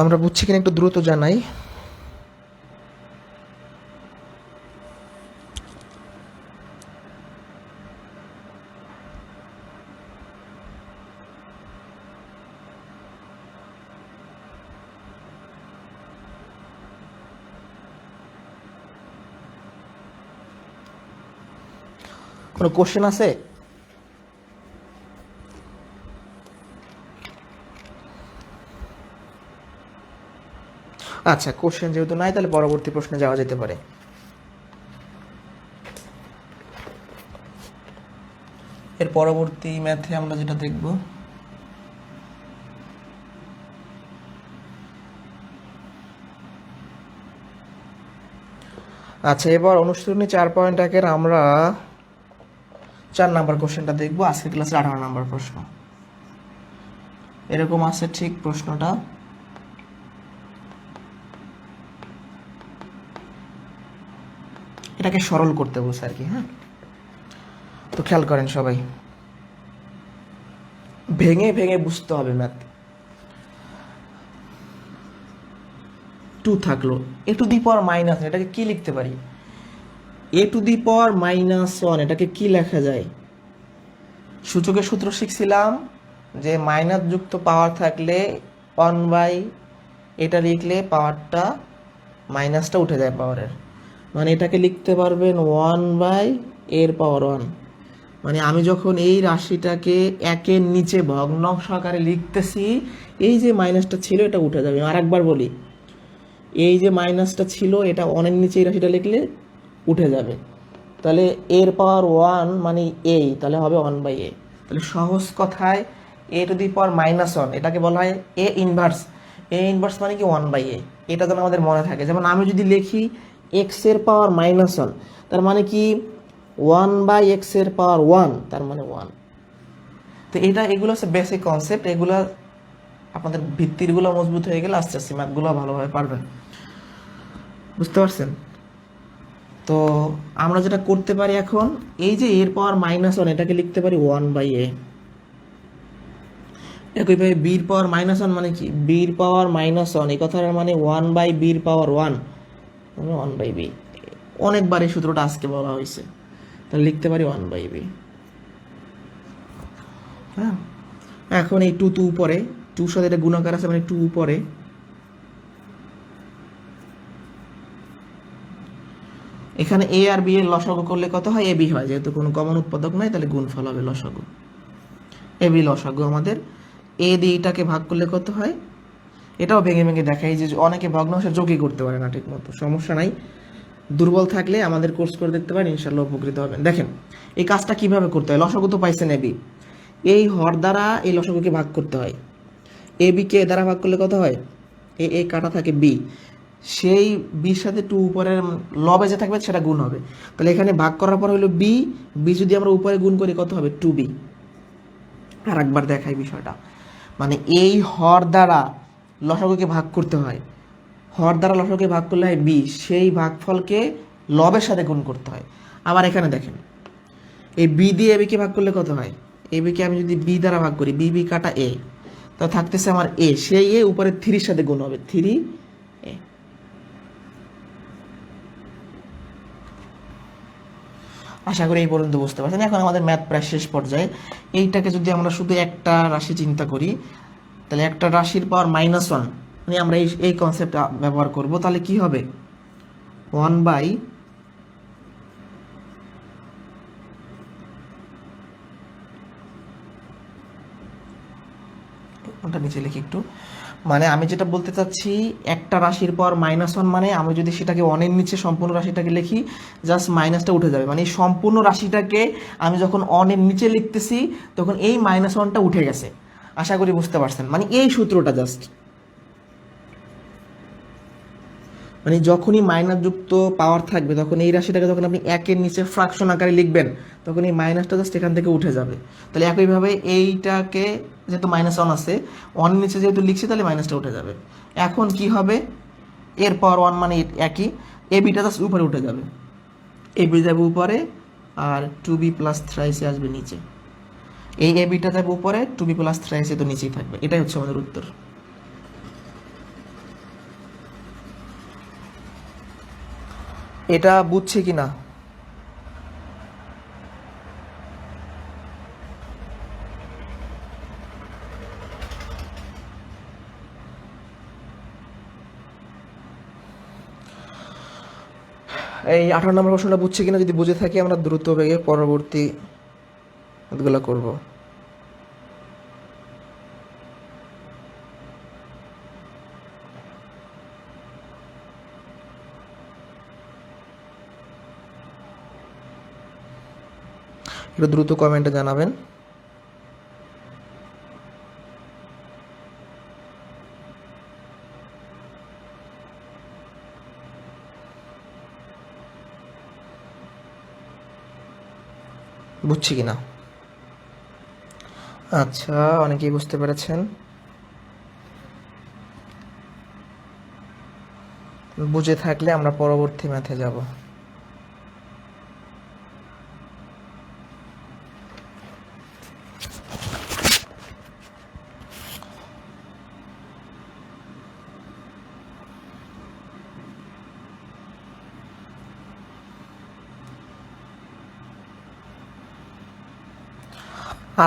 আমরা বুঝছি কিনা একটু দ্রুত জানাই। কোনো কোশ্চেন আছে? আচ্ছা, কোশ্চেন যেহেতু নাই, তাহলে পরবর্তী প্রশ্নে যাওয়া যেতে পারে। এর পরবর্তী ম্যাথে আমরা যেটা দেখব, আচ্ছা এবার অনুশীলনী 4.1 আমরা 4 নাম্বার কোশ্চেনটা দেখবো। আজকের ক্লাসের 18 নাম্বার প্রশ্ন। এরকম আছে ঠিক প্রশ্নটা, এটাকে সরল করতে বলছে আর কি। হ্যাঁ, তো খেয়াল করেন সবাই, ভেঙে ভেঙে বুঝতে হবে ম্যাথ। 2 থাকলো, a to the power minus, এটাকে কি লিখতে পারি, a টু দি পাওয়ার -1, এটাকে কি লেখা যায়? সূচকের সূত্র শিখছিলাম যে মাইনাস যুক্ত পাওয়ার থাকলে 1/, এটা লিখলে পাওয়ারটা মাইনাসটা উঠে যায় পাওয়ারের, মানে এটাকে লিখতে পারবেন 1/, এর পাওয়ার 1। মানে আমি যখন এই রাশিটাকে 1-এর নিচে ভগ্নাংশ আকারে লিখতেছি, এই যে মাইনাসটা ছিল এটা উঠে যাবে। আর একবার বলি, এই যে মাইনাসটা ছিল এটা 1-এর নিচে এই রাশিটা লিখলে উঠে যাবে, তাহলে এর পাওয়ার 1 মানে এই, তাহলে হবে 1/a। তাহলে সহজ কথায় a টু দি পাওয়ার -1, এটাকে বলা হয় a ইনভার্স। a ইনভার্স মানে কি 1/a, এটা যেন আমাদের মনে থাকে। যেমন আমি যদি লিখি x এর পাওয়ার -1, তার মানে কি 1/x এর পাওয়ার 1, তার মানে 1। তো এগুলো হচ্ছে বেসিক কনসেপ্ট, এগুলো আপনাদের ভিত্তিরগুলো মজবুত হয়ে গেলে আস্তে আস্তে ম্যাথগুলো ভালোভাবে পারবেন। বুঝতে পারছেন? তো আমরা যেটা করতে পারি এখন, এই যে এর পাওয়ার -1, এটাকে লিখতে পারি 1/a। একইভাবে বির পাওয়ার -1 মানে কি, বির পাওয়ার -1 এই কথাটার মানে 1/বির পাওয়ার 1, 1/বি। অনেকবার এই সূত্রটা আজকে বলা হয়েছে, তাহলে লিখতে পারি 1/বি। হ্যাঁ, এখন এই 2 উপরে, 2 সাথে এটা গুণাকার আছে মানে 2 উপরে, এখানে এ আর বি এর লসাগু করলে কত হয়, এ বি হয়, যেহেতু কোনো কমন উৎপাদক নাই তাহলে গুণফল হবে লসাগু, এ বি লসাগু আমাদের। এ দিয়ে এটাকে ভাগ করলে কত হয়, এটাও ভেঙে ভেঙে দেখাই যে অনেকে ভগ্নাংশের যোগই করতে পারে না ঠিক মতো, সমস্যা নাই, দুর্বল থাকলে আমাদের কোর্স করে দেখতে পারেন, ইনশাল্লাহ উপকৃত হবেন। দেখেন এই কাজটা কিভাবে করতে হয়, লসাগু তো পাইছেন এ বি, এই হর দ্বারা এই লসাগুকে ভাগ করতে হয়, এ বি কে দ্বারা ভাগ করলে কত হয়, এ কাটা থাকে বি, সেই বির সাথে 2 উপরের লবে যে থাকবে সেটা গুণ হবে, তাহলে এখানে ভাগ করার পর হলো বি, বি যদি আমরা উপরে গুণ করি কত হবে 2বি। আর একবার দেখাই বিষয়টা, মানে এই হর দ্বারা লসাগুকে ভাগ করতে হয়, হর দ্বারা লসাগুকে ভাগ করলে হয় বি, সেই ভাগফলকে লবের সাথে গুণ করতে হয়। আবার এখানে দেখেন এই বি দিয়ে এ বিকে ভাগ করলে কত হয়, এ বিকে আমি যদি বি দ্বারা ভাগ করি, বি কাটা এ, তো থাকতেছে আমার এ, সেই এ উপরে 3-র সাথে গুণ হবে 3 এ। আশা করি এই পর্যন্ত বুঝতে পারছেন। এখন আমাদের ম্যাথ প্রায় শেষ পর্যায়ে। এইটাকে যদি আমরা শুধু একটা রাশি চিন্তা করি, তাহলে একটা রাশির পাওয়ার -1 মানে আমরা এই কনসেপ্ট ব্যবহার করব, তাহলে কি হবে 1/, ওটা নিচে লিখি একটু, মানে আমি যেটা বলতে চাচ্ছি একটা রাশির পাওয়ার -1 মানে আমি যদি সেটাকে 1-এর নিচে সম্পূর্ণ রাশিটাকে লিখি, জাস্ট মাইনাসটা উঠে যাবে, মানে এই সম্পূর্ণ রাশিটাকে আমি যখন 1-এর নিচে লিখতেছি তখন এই -1টা উঠে গেছে। আশা করি বুঝতে পারছেন, মানে এই সূত্রটা জাস্ট, মানে যখনই মাইনাস যুক্ত পাওয়ার থাকবে তখন এই রাশিটাকে যখন আপনি 1-এর নিচে ফ্রাকশন আকারে লিখবেন তখন এই মাইনাসটা জাস্ট এখান থেকে উঠে যাবে। তাহলে একইভাবে এইটাকে যেহেতু -1 আছে, 1-এর নিচে যেহেতু লিখছি তাহলে মাইনাসটা উঠে যাবে। এখন কি হবে, এর পাওয়ার 1 মানে একই, এ বিটা জাস্ট উপরে উঠে যাবে, এ বি যাবে উপরে আর 2b + 3ac আসবে নিচে, এই এ বিটা যাবে উপরে, 2b + 3ac তো নিচেই থাকবে। এটাই হচ্ছে আমাদের উত্তর। এটা বুঝছে কি না, এই 18 নম্বর প্রশ্নটা বুঝছে কিনা, যদি বুঝে থাকি আমরা দ্রুত বেগে পরবর্তী এগুলো করব। একটু দ্রুত কমেন্টে জানাবেন। বুঝছি কিনা, আচ্ছা অনেকেই বুঝতে পেরেছেন, বুঝে থাকলে আমরা পরবর্তী ম্যাথে যাব।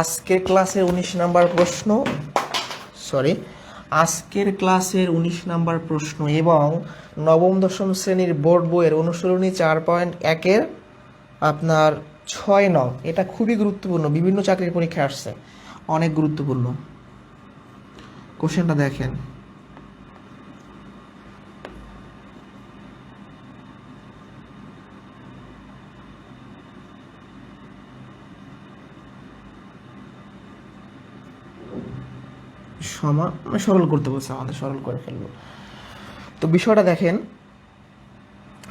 আজকের ক্লাসের 19 নাম্বার প্রশ্ন, আজকের ক্লাসের 19 নাম্বার প্রশ্ন এবং নবম দশম শ্রেণীর বোর্ড বইয়ের অনুসরণী 4.1-এর আপনার 6 নং, এটা খুবই গুরুত্বপূর্ণ, বিভিন্ন চাকরির পরীক্ষায় আসছে, অনেক গুরুত্বপূর্ণ। কোশ্চেনটা দেখেন, সরল করতে বলছে আমাদের, সরল করে ফেলবো। তো বিষয়টা দেখেন,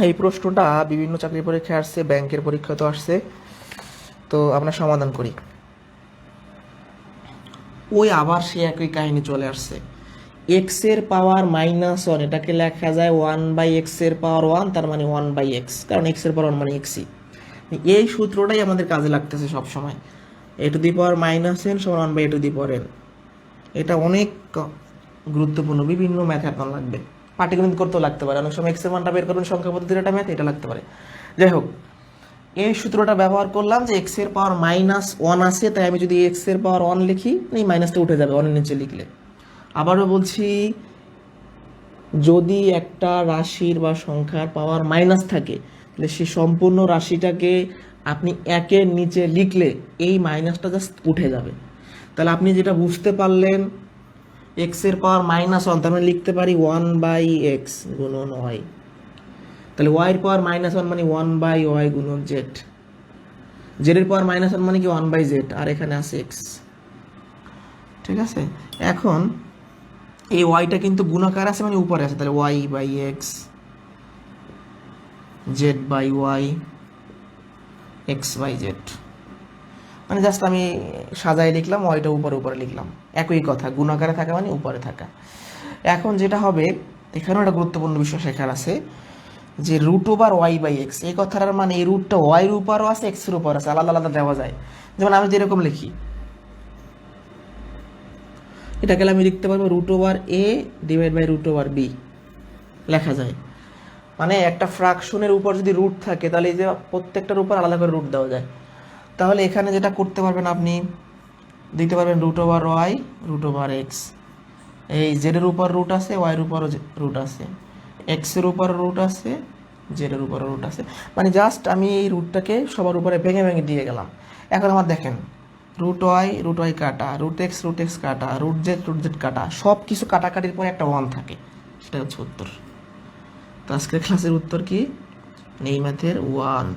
এই প্রশ্নটা বিভিন্ন চাকরির পরীক্ষায় আসছে, ব্যাংকের পরীক্ষা তো আসছে, তো আমরা সমাধান করি। ওই আবার সে একই কাহিনী চলে আসছে, এক্স এর পাওয়ার -1 এটাকে লেখা যায় 1/x এর পাওয়ার 1, তার মানে 1/x, কারণ এক্স এর পাওয়ার 1 মানে xই। এই সূত্রটাই আমাদের কাজে লাগতেছে সব সময়, a⁻n = 1/a⁻n। এটা অনেক গুরুত্বপূর্ণ, বিভিন্ন ম্যাথে আপনার লাগবে, পাটিগণিত করতেও লাগতে পারে, অনেক সময় এক্সের মানটা বের করবেন সংখ্যা পদ্ধতির একটা ম্যাথ, এটা লাগতে পারে। যাই হোক, এই সূত্রটা ব্যবহার করলাম যে এক্স এর পাওয়ার -1 আছে, তাই আমি যদি এক্স এর পাওয়ার 1 লিখি, এই মাইনাসটা উঠে যাবে 1 এর নিচে লিখলে। আবারও বলছি, যদি একটা রাশির বা সংখ্যার পাওয়ার মাইনাস থাকে, তাহলে সেই সম্পূর্ণ রাশিটাকে আপনি 1-এর নিচে লিখলে এই মাইনাসটা জাস্ট উঠে যাবে। তাহলে আপনি যেটা বুঝতে পারলেন, এক্স এর পাওয়ার -1, তার মানে লিখতে পারি 1/x গুণন y। তাহলে y এর পাওয়ার -1 মানে 1/y গুণন z। z এর পাওয়ার -1 মানে কি 1/z, আর এখানে আছে x। ঠিক আছে, এখন এই ওয়াইটা কিন্তু গুণাকার আছে, মানে উপরে আছে, তাহলে y/x, z/y, x/z। মানে জাস্ট আমি সাজাই লিখলাম, ওয়াইটা উপরে উপরে লিখলাম, একই কথা, গুণাকারে থাকা মানে উপরে থাকা। এখন যেটা হবে, এখানেও একটা গুরুত্বপূর্ণ বিষয় শেখার আছে, যে √y/x, এই কথাটার মানে এই রুটটা ওয়াইয়ের উপরও আছে, এক্স এর উপর আছে, আলাদা আলাদা দেওয়া যায়। যেমন আমি যেরকম লিখি, এটাকে আমি লিখতে পারবো √a/√b লেখা যায়। মানে একটা ফ্র্যাকশনের উপর যদি রুট থাকে, তাহলে এই যে প্রত্যেকটার উপর আলাদা করে রুট দেওয়া যায়। তাহলে এখানে যেটা করতে পারবেন, আপনি দিতে পারবেন √y, √x। এই জেড এর উপর রুট আছে, ওয়াই এর উপরও রুট আছে, এক্স এর উপর রুট আছে, জেড এর উপর রুট আছে। মানে জাস্ট আমি এই রুটটাকে সবার উপরে ভেঙে ভেঙে দিয়ে গেলাম। এখন আমার দেখেন, √y কাটা, √x কাটা, √z কাটা, সব কিছু কাটাকাটির পরে একটা 1 থাকে, সেটা হচ্ছে উত্তর। তো আজকের ক্লাসের উত্তর কি? এই ম্যাথের 1।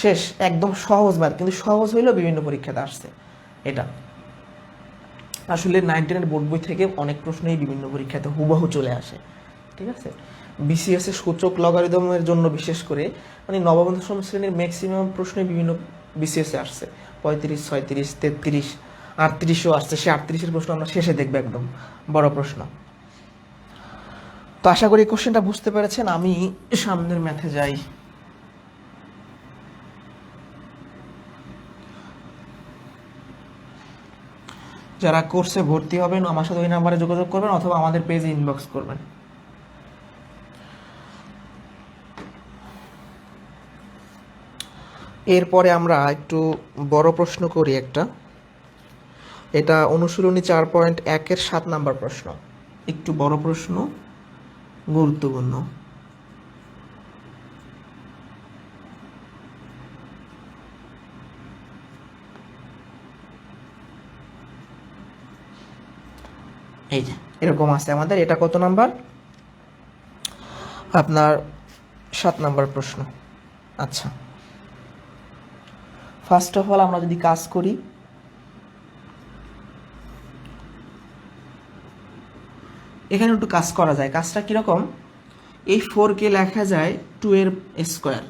শেষ, একদম সহজ ম্যাথ, কিন্তু সহজ হইলেও বিভিন্ন পরীক্ষাতে আসছে। এটা আসলে 9 10 বোর্ড বই থেকে অনেক প্রশ্নই বিভিন্ন পরীক্ষাতে হুবহু চলে আসে। ঠিক আছে, বিসিএস এর সূচক লগারিদমের জন্য বিশেষ করে, মানে নবম দশম শ্রেণীর ম্যাক্সিমাম প্রশ্নই বিভিন্ন বিসিএস এ আসছে। 35, 36, 33, 38ও আসছে। সে 38-এর প্রশ্ন আমরা শেষে দেখবো, একদম বড় প্রশ্ন। তো আশা করি কোশ্চেনটা বুঝতে পেরেছেন। আমি সামনের ম্যাথে যাই। যারা কোর্সে ভর্তি হবেন, আমার সাথে ওই নাম্বারে যোগাযোগ করবেন, অথবা আমাদের পেজে ইনবক্স করবেন। এরপরে আমরা একটু বড় প্রশ্ন করি একটা। এটা অনুশীলনী 4.1-এর 7 নাম্বার প্রশ্ন। একটু বড় প্রশ্ন, গুরুত্বপূর্ণ। এই যে এরকম আছে আমাদের। এটা কত নাম্বার? আপনার 7 নাম্বার প্রশ্ন। আচ্ছা, ফার্স্ট অফ অল আমরা যদি কাজ করি, এখানে একটু কাজ করা যায়। কাজটা কিরকম? এই 4কে লেখা যায় 2 এর স্কোয়ার।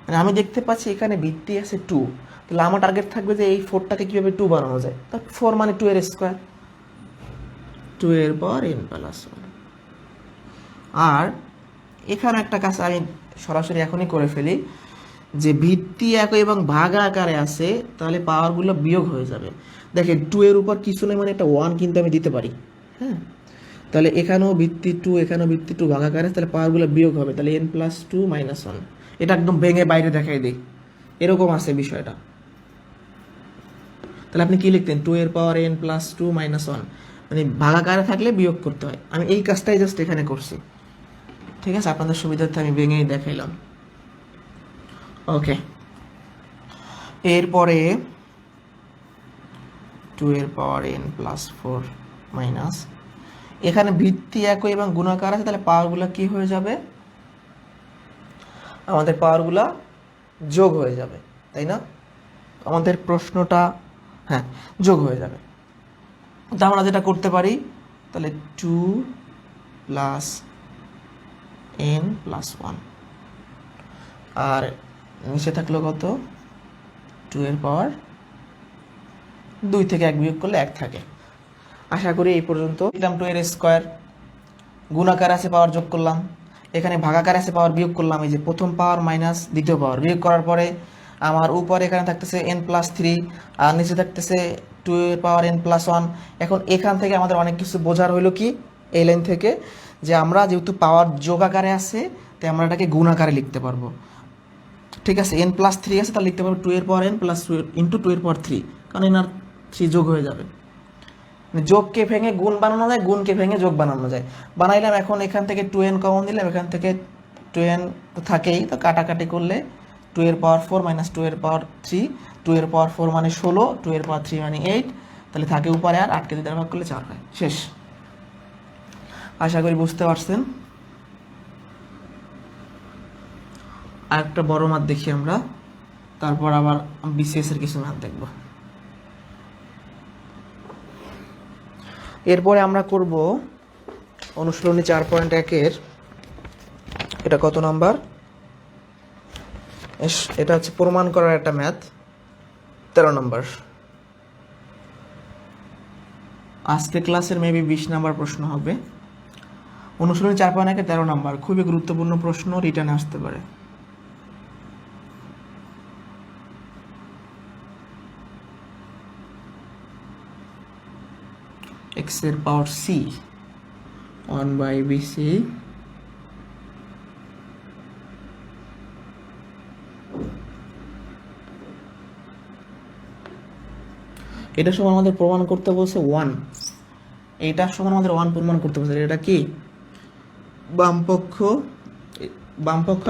মানে আমি দেখতে পাচ্ছি এখানে ভিত্তি আছে 2, তাহলে আমার টার্গেট থাকবে যে এই 4টাকে কীভাবে 2 বানানো যায়। তো 4 মানে 2 এর স্কোয়ার, 2 এর পাওয়ার n+1। আর এখানে একটা কাজ আমি সরাসরি এখনই করে ফেলি, যে ভিত্তি একই এবং ভাগ আকারে আছে, তাহলে পাওয়ারগুলো বিয়োগ হয়ে যাবে। দেখেন 2 এর উপর কিছু নেই, মানে একটা 1 কিন্তু আমি দিতে পারি। হ্যাঁ, তাহলে এখানেও ভিত্তি 2, এখানেও ভিত্তি 2 ভাগ আকারে, তাহলে পাওয়ারগুলো বিয়োগ হবে, তাহলে n+2 - 1। এটা একদম ভেঙে বাইরে দেখাই দিই, এরকম আছে বিষয়টা। তাহলে আপনি কি লিখতেন? 2 এর পাওয়ার n+2 - 1, মানে ভাগ আকারে থাকলে বিয়োগ করতে হয়। আমি এই কাজটাই জাস্ট এখানে করছি। ঠিক আছে, আপনাদের সুবিধার্থে আমি ভেঙেই দেখাইলাম। ওকে, এরপরে 2 এর পাওয়ার n+4 মাইনাস, এখানে ভিত্তি একই এবং গুণাকার আছে, তাহলে পাওয়ারগুলো কি হয়ে যাবে? আমাদের পাওয়ারগুলো যোগ হয়ে যাবে, তাই না? আমাদের প্রশ্নটা, হ্যাঁ, যোগ হয়ে যাবে। তা আমরা যেটা করতে পারি, তাহলে 2 + n+1, আর নিচে থাকলো কত? 2 এর পাওয়ার 2 থেকে 1 বিয়োগ করলে 1 থাকে। আশা করি এই পর্যন্ত। দিলাম 2 এর স্কোয়ার, গুণাকার আছে পাওয়ার যোগ করলাম, এখানে ভাগাকার আছে পাওয়ার বিয়োগ করলাম। এই যে প্রথম পাওয়ার মাইনাস দ্বিতীয় পাওয়ার, বিয়োগ করার পরে আমার উপরে এখানে থাকতেছে n+3, আর নিচে থাকতেছে টু এর পাওয়ার এন প্লাস ওয়ান। এখন এখান থেকে আমাদের অনেক কিছু বোঝার হইলো কি এই লাইন থেকে, যে আমরা যেহেতু পাওয়ার যোগ আকারে আছে তাই আমরা এটাকে গুণ আকারে লিখতে পারবো। ঠিক আছে, এন প্লাস থ্রি আছে তাহলে লিখতে পারবো টু এর power n plus two into two এর পাওয়ার থ্রি, কারণ এন আর থ্রি যোগ হয়ে যাবে। যোগকে ভেঙে গুণ বানানো যায়, গুণকে ভেঙে যোগ বানানো যায়। বানাইলাম, এখন এখান থেকে টু এন কমন দিলাম, এখান থেকে টু এন তো থাকেই, তো কাটাকাটি করলে টু এর পাওয়ার ফোর মাইনাস টু এর পাওয়ার থ্রি, টু এর পাওয়ার ফোর মানে 16, টু এর পাওয়ার থ্রি মানে 8, তাহলে থাকে উপরে আর 8কে 2 দ্বারা ভাগ করলে 4 হয়। শেষ। আশা করি বুঝতে পারছেন। আর একটা বড় মাঠ দেখি আমরা, তারপর আবার বিসিএস এর কিছু ম্যাথ দেখব। এরপরে আমরা করব অনুশীলনী 4.1-এর, এটা কত নাম্বার, এটা হচ্ছে প্রমাণ করার একটা ম্যাথ, 13 নম্বর। আজকে ক্লাসের মেবি 20 নাম্বার প্রশ্ন হবে। অনুশীলনী 4.1-এর 13 নাম্বার, খুবই গুরুত্বপূর্ণ প্রশ্ন, রিটার্নে আসতে পারে। x এর পাওয়ার c 1/bc এটা সমান আমাদের প্রমাণ করতে বলছে 1, এইটার সমান আমাদের 1 প্রমাণ করতে বলছে। এটা কি বাম পক্ষ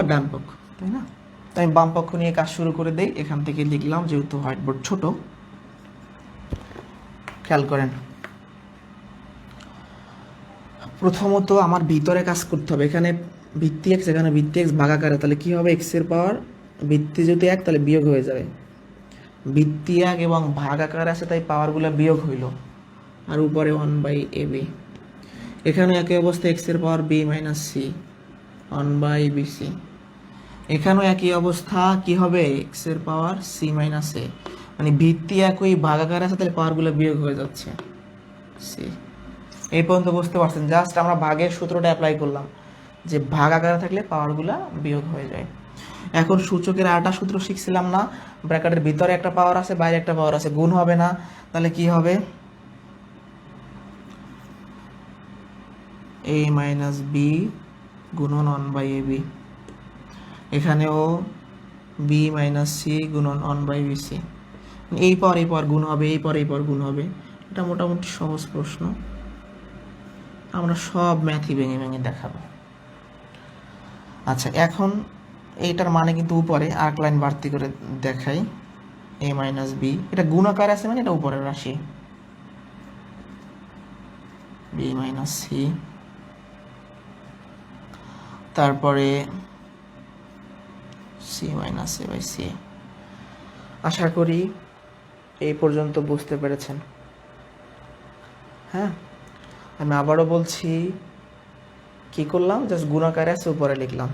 আর ডান পক্ষ, তাই না? তাই বাম পক্ষ নিয়ে কাজ শুরু করে দেই। এখান থেকে লিখলাম, যেহেতু হোয়াইট বোর্ড ছোট। খেয়াল করেন, প্রথমত আমার ভিতরে কাজ করতে হবে। এখানে ভিত্তি এক্স, এখানে ভিত্তি এক্স ভাগাকারে, তাহলে কি হবে, এক্স এর পাওয়ার ভিত্তি যদি 1 তাহলে বিয়োগ হয়ে যাবে। ভিত্তি 1 এবং ভাগাকার আছে তাই পাওয়ারগুলো বিয়োগ হইল, আর উপরে 1/ab। এখানে একই অবস্থা, এক্স এর পাওয়ার b মাইনাস সি 1/bc। এখানেও একই অবস্থা, কি হবে, এক্স এর পাওয়ার c মাইনাস a, মানে ভিত্তি একই ভাগাকার আছে তাহলে পাওয়ারগুলো বিয়োগ হয়ে যাচ্ছে c। এই পর্যন্ত বুঝতে পারছেন? জাস্ট আমরা ভাগের সূত্রটা অ্যাপ্লাই করলাম, যে ভাগ আকারে থাকলে পাওয়ারগুলা বিয়োগ হয়ে যায়। এখন সূচকের আরেকটা সূত্র শিখছিলাম না, ব্র্যাকেটের ভিতরে একটা পাওয়ার আছে, বাইরে একটা পাওয়ার আছে, গুণ হবে না, তাহলে কি হবে, a মাইনাস বি গুণন 1/ab। এখানেও b মাইনাস সি গুণন 1/bc। এই পর গুণ হবে, এই পর গুণ হবে। এটা মোটামুটি সহজ প্রশ্ন, আমরা সব ম্যাথই ভেঙে ভেঙে দেখাবো। আচ্ছা, এখন এইটার মানে কিন্তু উপরে আরেক লাইন বাড়তি করে দেখাই, a মাইনাস বি, এটা গুণাকার আছে মানে এটা উপরের রাশি, b মাইনাস সি, তারপরে c minus a by c. আশা করি এই পর্যন্ত বুঝতে পেরেছেন। হ্যাঁ, আমি আবারও বলছি, কি করলাম, জাস্ট গুণাকারে আছে উপরে লিখলাম।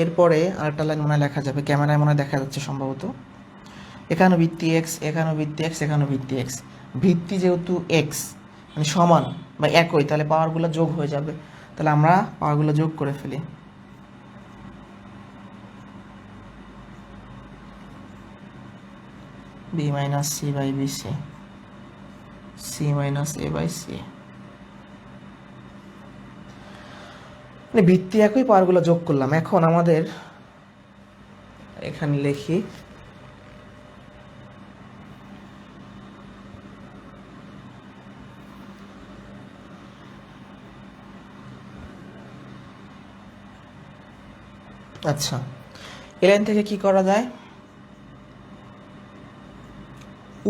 এরপরে আরেকটা লাইন মনে লেখা যাবে, ক্যামেরায় মনে দেখা যাচ্ছে সম্ভবত। এখানে ভিত্তি এক্স, এখানেও ভিত্তি এক্স, এখানেও ভিত্তি এক্স। ভিত্তি যেহেতু এক্স মানে সমান বা একই, তাহলে পাওয়ারগুলো যোগ হয়ে যাবে। তাহলে আমরা পাওয়ারগুলো যোগ করে ফেলি। b minus C by BC, C minus A by C. মানে ভিত্তি একই, পাওয়ারগুলো যোগ করলাম। এখন আমাদের এখানে লিখি, আচ্ছা এই লাইন থেকে কি করা যায়,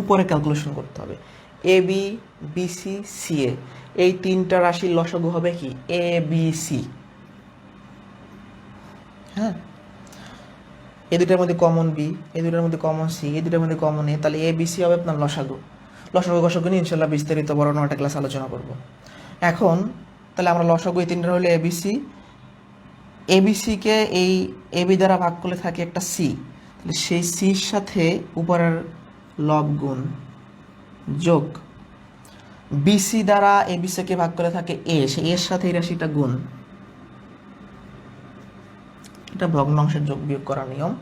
উপরে ক্যালকুলেশন করতে হবে। এ বি, বিসি, সি এ, এই তিনটা রাশির লসাগু হবে কি, এ বি সি। হ্যাঁ, এই দুটার মধ্যে কমন বি, এই দুটার মধ্যে কমন সি, এই দুটার মধ্যে কমন এ, তাহলে এ বি সি হবে আপনার লসাগু। লসাগু নিয়ে ইনশাল্লাহ বিস্তারিত বড় একটা ক্লাস আলোচনা করব। এখন তাহলে আমরা লসাগু এই তিনটা হলে এবিসি, এবিসিকে এই এবি দ্বারা ভাগ করলে থাকে একটা সি, তাহলে সেই সির সাথে উপরের লব গুণ যোগ, বিসি দ্বারা এবিসিকে ভাগ করে থাকে এ, সেই এর সাথে এই রাশিটা গুণ। এটা ভগ্নাংশের যোগ বিয়োগ করার নিয়ম।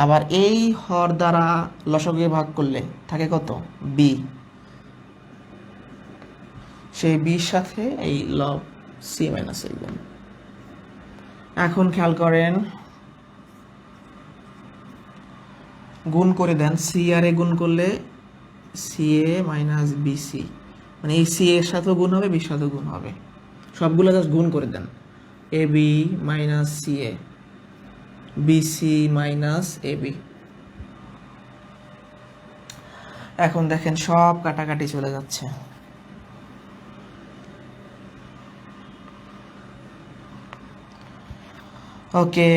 আবার এই হর দ্বারা লসাগুকে ভাগ করলে থাকে কত, বি, সেই বির সাথে এই লব সি মাইনাস এ গুণ। এখন খেয়াল করেন, গুণ করে দেন, সি আর এ গুণ করলে সি এ মাইনাস বিসি, মানে এই সি এর সাথেও গুণ হবে, বির সাথেও গুণ হবে, সবগুলো জাস্ট গুণ করে দেন। A B minus C A, BC minus A B. এখন দেখেন সব কাটাকাটি চলে যাচ্ছে। ওকে,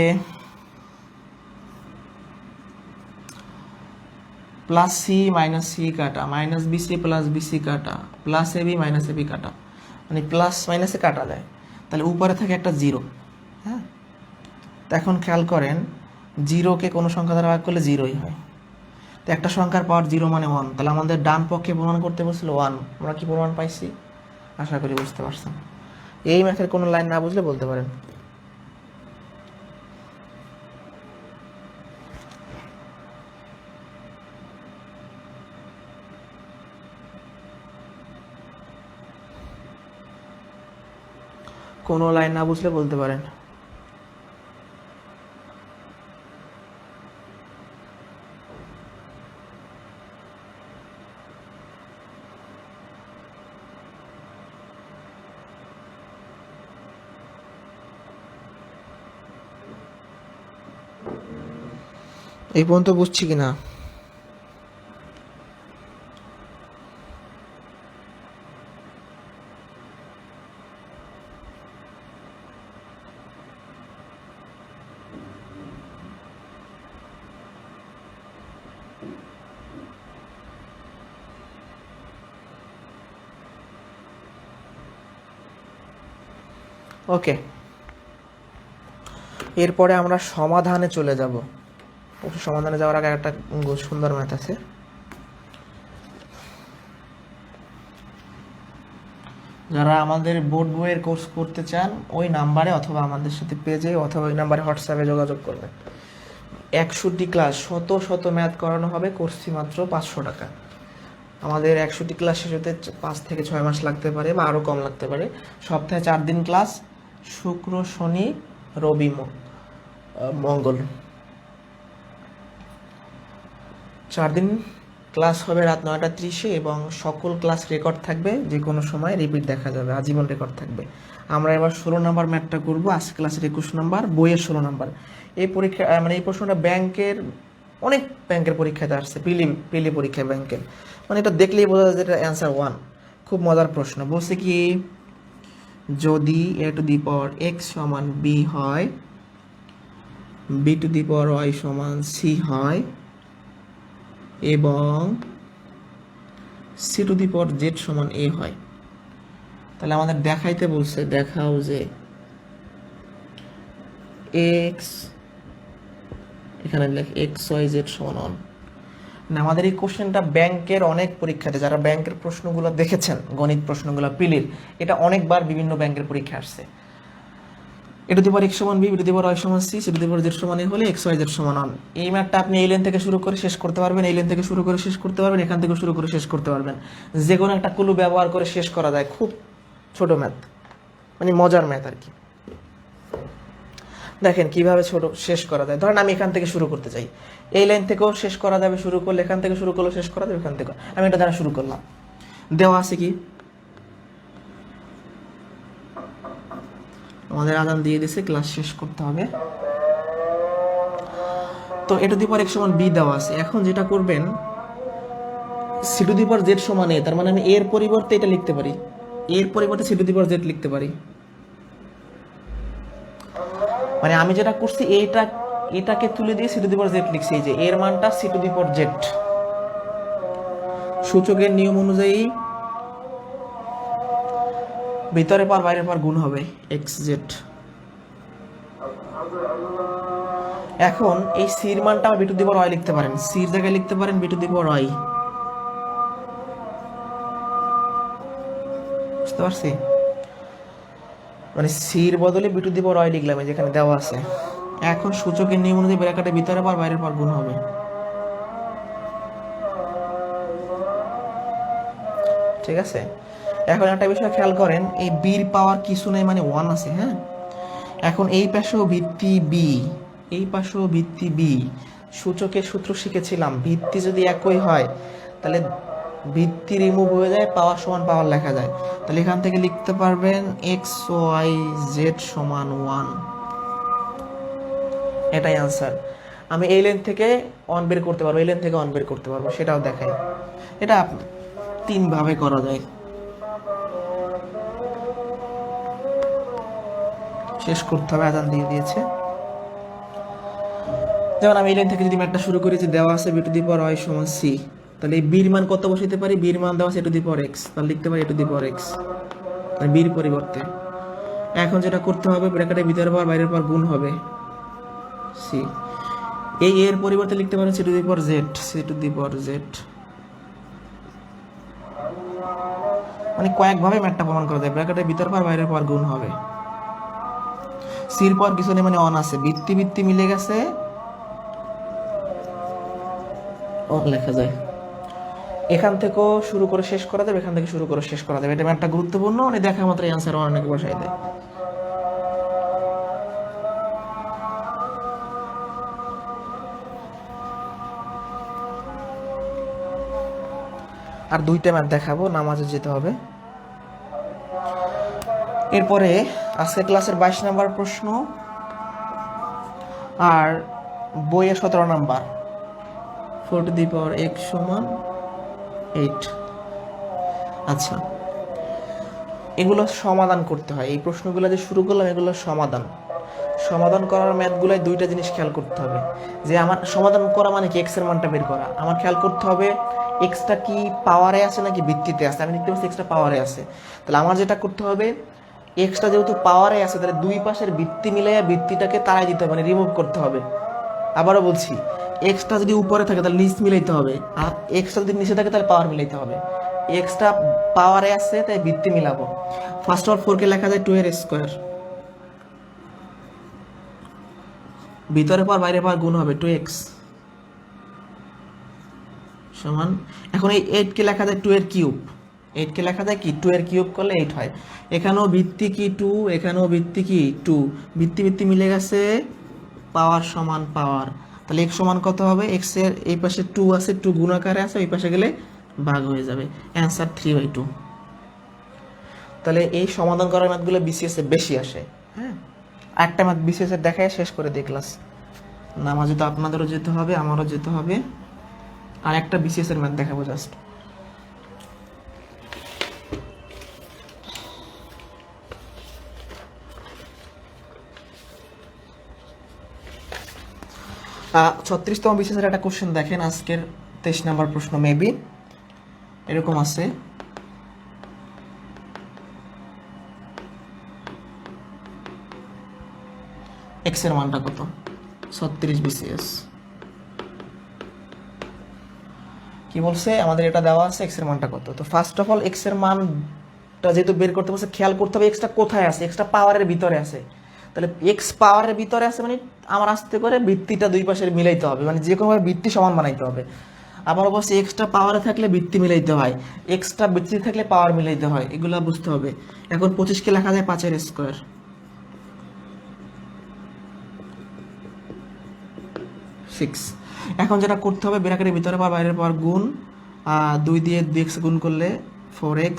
প্লাস সি মাইনাস সি কাটা, মাইনাস বিসি প্লাস বিসি কাটা, প্লাস এবি মাইনাস এবি কাটা, মানে প্লাস মাইনাসে কাটা যায়, তাহলে উপরে থাকে একটা জিরো। হ্যাঁ, তো এখন খেয়াল করেন, জিরোকে কোনো সংখ্যা দ্বারা ভাগ করলে জিরোই হয়। তো একটা সংখ্যার পাওয়ার জিরো মানে ওয়ান, তাহলে আমাদের ডান পক্ষে প্রমাণ করতে বলছিল ওয়ান। আমরা কি প্রমাণ পাইছি? আশা করি বুঝতে পারছেন। এই ম্যাথের কোনো লাইন না বুঝলে বলতে পারেন। কোনো লাইন না বুঝলে বলতে পারেন। এই পর্যন্ত বুঝছি কিনা? ওকে, এরপরে আমরা সমাধানে চলে যাব। সমাধানে যাওয়ার আগে একটা সুন্দর ম্যাথ আছে। যারা আমাদের বোর্ড বইয়ের কোর্স করতে চান ওই নাম্বারে অথবা আমাদের সাথে পেজে অথবা ওই নাম্বারে হোয়াটসঅ্যাপে যোগাযোগ করবেন। 100টি ক্লাস, শত ম্যাথ করানো হবে, কোর্স ফি মাত্র 500 টাকা। আমাদের 100টি ক্লাস শেষ হতে 5 থেকে 6 মাস লাগতে পারে বা আরও কম লাগতে পারে। সপ্তাহে 4 দিন ক্লাস, শুক্র শনি রবি মঙ্গল, 4 দিন ক্লাস হবে রাত 9টা 30-এ এবং সকল ক্লাস রেকর্ড থাকবে, যে কোনো সময় রিপিট দেখা যাবে, আজীবন রেকর্ড থাকবে। আমরা এবার 16 নম্বর ম্যাথটা করবো, আজকে ক্লাসের 21 নম্বর, বইয়ের 16 নম্বর। এই পরীক্ষা মানে এই প্রশ্নটা ব্যাংকের, অনেক ব্যাংকের পরীক্ষাতে আসছে, পিলি পরীক্ষায় ব্যাংকের, মানে এটা দেখলেই বোঝা যায় যে এটা অ্যান্সার 1। খুব মজার প্রশ্ন। বলছে কি, যদি a to the power x সমান b হয়, b two the power y সমান c হয় এবং c two the power z সমান a হয়, তাহলে আমাদের দেখাইতে বলছে, দেখাও যে x, এখানে লেখ x y z সমান 1। না, আমাদের এই কোশ্চেনটা ব্যাংকের অনেক পরীক্ষাতে, যারা ব্যাংকের প্রশ্নগুলো দেখেছেন, গণিত প্রশ্নগুলো পিলির, এটা অনেকবার বিভিন্ন ব্যাংকের পরীক্ষা আসছে। A to the power x সমান b, B to the power y সমান c, C to the power z সমান a হলে x y z সমান 1। এই ম্যাথটা আপনি এই লাইন থেকে শুরু করে শেষ করতে পারবেন, এই লাইন থেকে শুরু করে শেষ করতে পারবেন, এখান থেকে শুরু করে শেষ করতে পারবেন। যে কোনো একটা ক্লু ব্যবহার করে শেষ করা যায়। খুব ছোট ম্যাথ, মানে মজার ম্যাথ আর কি। দেখেন কিভাবে ছোট শেষ করা যায়। ধরেন আমি এখান থেকে শুরু করতে চাই, এই লাইন থেকেও শেষ করা যাবে, শুরু করলে এখান থেকে শুরু করলেও শেষ করা যাবে, এখান থেকে। আমি এটা দ্বারা শুরু করলাম, দেওয়া আছে কি, আমাদের আদান দিয়ে দিছে, ক্লাস শেষ করতে হবে। তো A to the power x সমান b দেওয়া আছে। এখন যেটা করবেন, C to the power z সমান a, তার মানে আমি এর পরিবর্তে এটা লিখতে পারি, এর পরিবর্তে C to the power z লিখতে পারি। মানে আমি যেটা করছি, এটাকে তুলে দিয়ে C to the power z লিখছি, এই যে এর মানটা C to the power z। সূচকের নিয়ম অনুযায়ী ভিতরে পার বাইরের পার গুণ হবে xz। এখন এই সির মানটা B to the power y লিখতে পারেন, সির জায়গায় লিখতে পারেন B to the power y। বুঝতে পারছি? মানে সির বদলে B to the power y লিখলাম, যেখানে দেওয়া আছে। এখন সূচকের নিয়ম অনুযায়ী ব্র্যাকেটে ভিতরে পার বাইরের পার গুণ হবে। ঠিক আছে? এখন একটা বিষয় খেয়াল করেন, এই বির পাওয়ার কিছু নেই মানে 1 আছে, হ্যাঁ। এখন এই পাশেও ভিত্তি বি, এই পাশেও ভিত্তি বি, সূচকের সূত্র শিখেছিলাম, ভিত্তি যদি একই হয় তাহলে ভিত্তি রিমুভ হয়ে যায়, পাওয়ার সমান পাওয়ার লেখা যায়। তাহলে এখান থেকে লিখতে পারবেন এক্স ওয়াই জেড সমান 1, এটাই আনসার। আমি এই লেন থেকে 1 বের করতে পারবো, এই লেন থেকে 1 বের করতে পারবো, সেটাও দেখাই। এটা 3 ভাবে করা যায়। শেষ করতে হবে, আজান দিয়ে দিয়েছে। যেমন আমি এই লাইন থেকে যদি ম্যাথটা শুরু করি, যে দেওয়া আছে B to the power Y সমান সি, তাহলে এই বির মান কত বসাইতে পারি? বির মান দেওয়া আছে এ টু দি পাওয়ার এক্স, তাহলে লিখতে পারি এ টু দি পাওয়ার এক্স, মানে বির পরিবর্তে। এখন যেটা করতে হবে, ব্র্যাকেটের ভিতরের পাওয়ার বাইরের পাওয়ার গুণ হবে সি, এই এর পরিবর্তে লিখতে পারেন C to the power Z, C to the power Z. মানে কয়েকভাবে ম্যাথটা প্রমাণ করা যায়, ব্র্যাকেটের ভিতরের পাওয়ার বাইরের পাওয়ার গুণ হবে। সির পাওয়ার কিছু নেই মানে 1 আছে, ভিত্তি ভিত্তি মিলে গেছে, লেখা যায়। এখান থেকেও শুরু করে শেষ করা যাবে, এখান থেকে শুরু করে শেষ করা যাবে। এটা একটা গুরুত্বপূর্ণ, মানে দেখা মাত্র অ্যান্সার অনেকে বসাই দেয়। আর 2টা ম্যাথ দেখাবো, নামাজে যেতে হবে। এরপরে আজকে ক্লাসের 22 নাম্বার প্রশ্ন আর বইয়ে 17 number, 4 two the power x সমান 8। আচ্ছা, এগুলো সমাধান করতে হয়। এই প্রশ্নগুলো যে শুরু করলাম, এগুলো সমাধান করার ম্যাথগুলোয় 2টা জিনিস খেয়াল করতে হবে। যে আমার সমাধান করা মানে কি, এক্স এর মানটা বের করা। আমার খেয়াল করতে হবে এক্সটা কি পাওয়ারে আছে নাকি ভিত্তিতে আছে। আমি দেখতে পাচ্ছি এক্সটা পাওয়ারে আছে, তাহলে আমার যেটা করতে হবে, এক্সটা যেহেতু পাওয়ারে আছে, তাহলে দুই পাশের ভিত্তি মিলাইয়া ভিত্তিটাকে তাড়াই দিতে হবে, মানে রিমুভ করতে হবে। আবারও বলছি, এক্সটা যদি উপরে থাকে তাহলে নিচ মিলাইতে হবে, আর এক্সটা যদি নিচে থাকে তাহলে পাওয়ার মিলাইতে হবে। এক্সটা পাওয়ারে আছে তাই ভিত্তি মিলাবো। ফার্স্ট অফ 4 কে লেখা যায় 2 এর স্কোয়ার, ভিতরে পাওয়ার বাইরে পাওয়ার গুণ হবে 2x সমান। এখন এই 8 কে লেখা যায় 2 এর কিউব, 8 কে লেখা যায় কি 2 এর কিউব করলে 8 হয়। এখানেও ভিত্তি কি 2, এখানেও ভিত্তি কি 2, ভিত্তি ভিত্তি মিলে গেছে, পাওয়ার সমান পাওয়ার। তাহলে x সমান কত হবে? x এর এই পাশে 2 আছে, 2 গুণাকারে আছে, ওই পাশে গেলে ভাগ হয়ে যাবে, অ্যান্সার 3/2। তাহলে এই সমাধান করার ম্যাথগুলো বিসিএস এ বেশি আসে, হ্যাঁ। একটা ম্যাথ বিসিএস এর দেখায় শেষ করে দিই ক্লাস। নামাজে তো আপনাদেরও যেতে হবে, আমারও যেতে হবে। আর একটা বিসিএস এর ম্যাথ দেখাবো জাস্ট। ছত্রিশতম বিসিএস এর একটা কোশ্চেন দেখেন, আজকের 23 নাম্বার প্রশ্ন মেবি এরকম আছে। এক্স এর মানটা কত? 36 বিসিএস। কি বলছে আমাদের, এটা দেওয়া আছে এক্স এর মানটা কত। তো ফার্স্ট অফ অল এক্স এর মানটা যেহেতু বের করতে বলছে, খেয়াল করতে হবে এক্সটা কোথায় আছে। এক্সটা পাওয়ারের ভিতরে আছে, তাহলে এক্স পাওয়ারের ভিতরে আছে মানে আমার আস্তে করে ভিত্তিটা দুই পাশের মিলাইতে হবে, মানে যে কোনোভাবে ভিত্তি সমান বানাইতে হবে। আবার অবশ্যই এক্সটা পাওয়ারে থাকলে ভিত্তি মিলাইতে হয়, এক্সটা ভিত্তি থাকলে পাওয়ার মিলাইতে হয়, এগুলো বুঝতে হবে। এখন 25 কে লেখা যায় 5 এর স্কোয়ার, 6। এখন যেটা করতে হবে, ব্র্যাকেটের ভিতরে পাওয়ার বাইরের পাওয়ার গুণ, 2 দিয়ে 2x গুণ করলে 4x,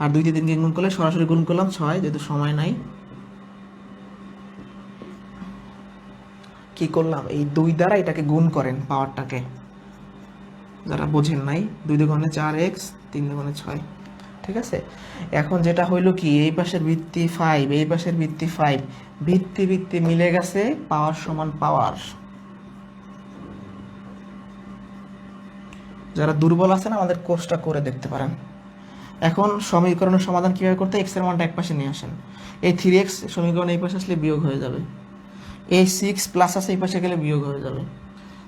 আর 2 দিয়ে 3 গুণ করলে সরাসরি গুণ করলাম 6, যেহেতু সময় নাই। কি করলাম, এই 2 দ্বারা এটাকে গুণ করেন পাওয়ারটাকে, যারা বোঝেন নাই। 2 দুগুণে 4x, 3 দুগুণে 6, ঠিক আছে। এখন যেটা হইলো কি, এই পাশের ভিত্তি 5, এই পাশের ভিত্তি 5, ভিত্তি ভিত্তি মিলে গেছে, পাওয়ার সমান পাওয়ার। যারা দুর্বল আছেন আমাদের কোর্সটা করে দেখতে পারেন। এখন সমীকরণের সমাধান কিভাবে করতে, এক্স এর মানটা এক পাশে নিয়ে আসেন। এই 3x সমীকরণ এই পাশে আসলে বিয়োগ হয়ে যাবে, এই 6 প্লাস আছে এই পাশে গেলে বিয়োগ হয়ে যাবে।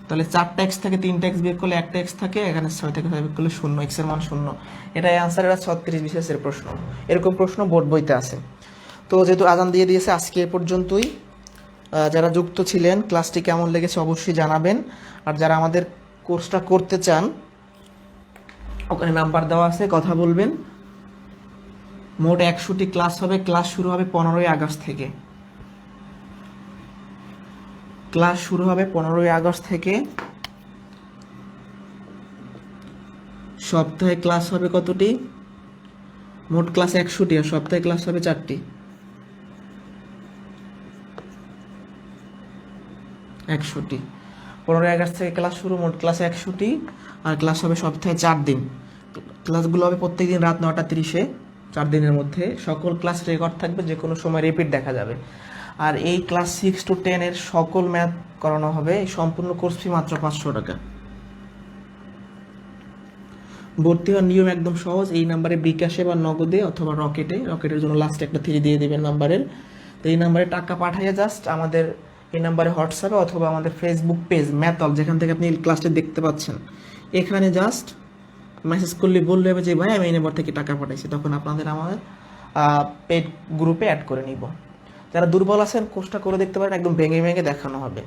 তাহলে 4টা x থেকে 3টা x বিয়োগ করলে 1টা x থাকে, এখানে 6 থেকে 5 বিয়োগ করলে 0, x এর মান 0। এটাই আনসার। এটা 36 বিসিএস এর প্রশ্ন, এরকম প্রশ্ন বোর্ড বইতে আছে। তো যেহেতু আজান দিয়ে দিয়েছে, আজকে এ পর্যন্তই। যারা যুক্ত ছিলেন, ক্লাসটি কেমন লেগেছে অবশ্যই জানাবেন। আর যারা আমাদের কোর্সটা করতে চান, ওখানে নাম্বার দেওয়া আছে, কথা বলবেন। মোট 100টি ক্লাস হবে। ক্লাস শুরু হবে 15ই আগস্ট থেকে। ক্লাস শুরু হবে 15ই আগস্ট থেকে। সপ্তাহে ক্লাস হবে কতটি? মোট ক্লাস 100টি, আর সপ্তাহে ক্লাস হবে 4টি। 100টি। 15ই আগস্ট থেকে ক্লাস শুরু, মোট ক্লাস 100টি, আর ক্লাস হবে সপ্তাহে 4 দিন। ক্লাসগুলো হবে প্রত্যেকদিন রাত 9:30-এ, 4 দিনের মধ্যে। সকল ক্লাস রেকর্ড থাকবে, যে কোনো সময় রিপিট দেখা যাবে। আর এই ক্লাস 6 to 10 এর সকল ম্যাথ করানো হবে। এই সম্পূর্ণ কোর্স ফি মাত্র 500 টাকা। ভর্তি হওয়ার নিয়ম একদম সহজ। এই নাম্বারে বিকাশে বা নগদে অথবা রকেটের জন্য লাস্টে একটা 3 দিয়ে দেবেন নাম্বারের। তো এই নাম্বারে টাকা পাঠিয়ে জাস্ট আমাদের এই নাম্বারে হোয়াটসঅ্যাপে অথবা আমাদের ফেসবুক পেজ ম্যাথল, যেখান থেকে আপনি ক্লাসটা দেখতে পাচ্ছেন, এখানে জাস্ট মেসেজ করলে বললে হবে যে ভাই আমি এই নাম্বার থেকে টাকা পাঠাইছি, তখন আপনাদের আমাদের পেড গ্রুপে অ্যাড করে নিব। যারা দুর্বল আছেন কোর্সটা করে দেখতে পারেন, একদম ভেঙে ভেঙে দেখানো হবে।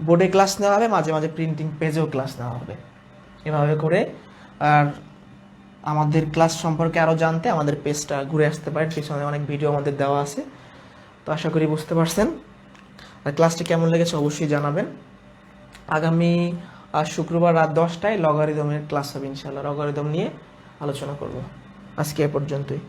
বোর্ডে ক্লাস নেওয়া হবে, মাঝে মাঝে প্রিন্টিং পেজেও ক্লাস নেওয়া হবে। এভাবে করে আর আমাদের ক্লাস সম্পর্কে আরও জানতে আমাদের পেজটা ঘুরে আসতে পারেন, পিছনে অনেক ভিডিও আমাদের দেওয়া আছে। তো আশা করি বুঝতে পারছেন। আর ক্লাসটি কেমন লেগেছে অবশ্যই জানাবেন। আগামী শুক্রবার রাত 10টায় লগারিদমের ক্লাস হবে ইনশাআল্লাহ। লগারিদম নিয়ে আলোচনা করব। আজকে এ পর্যন্তই।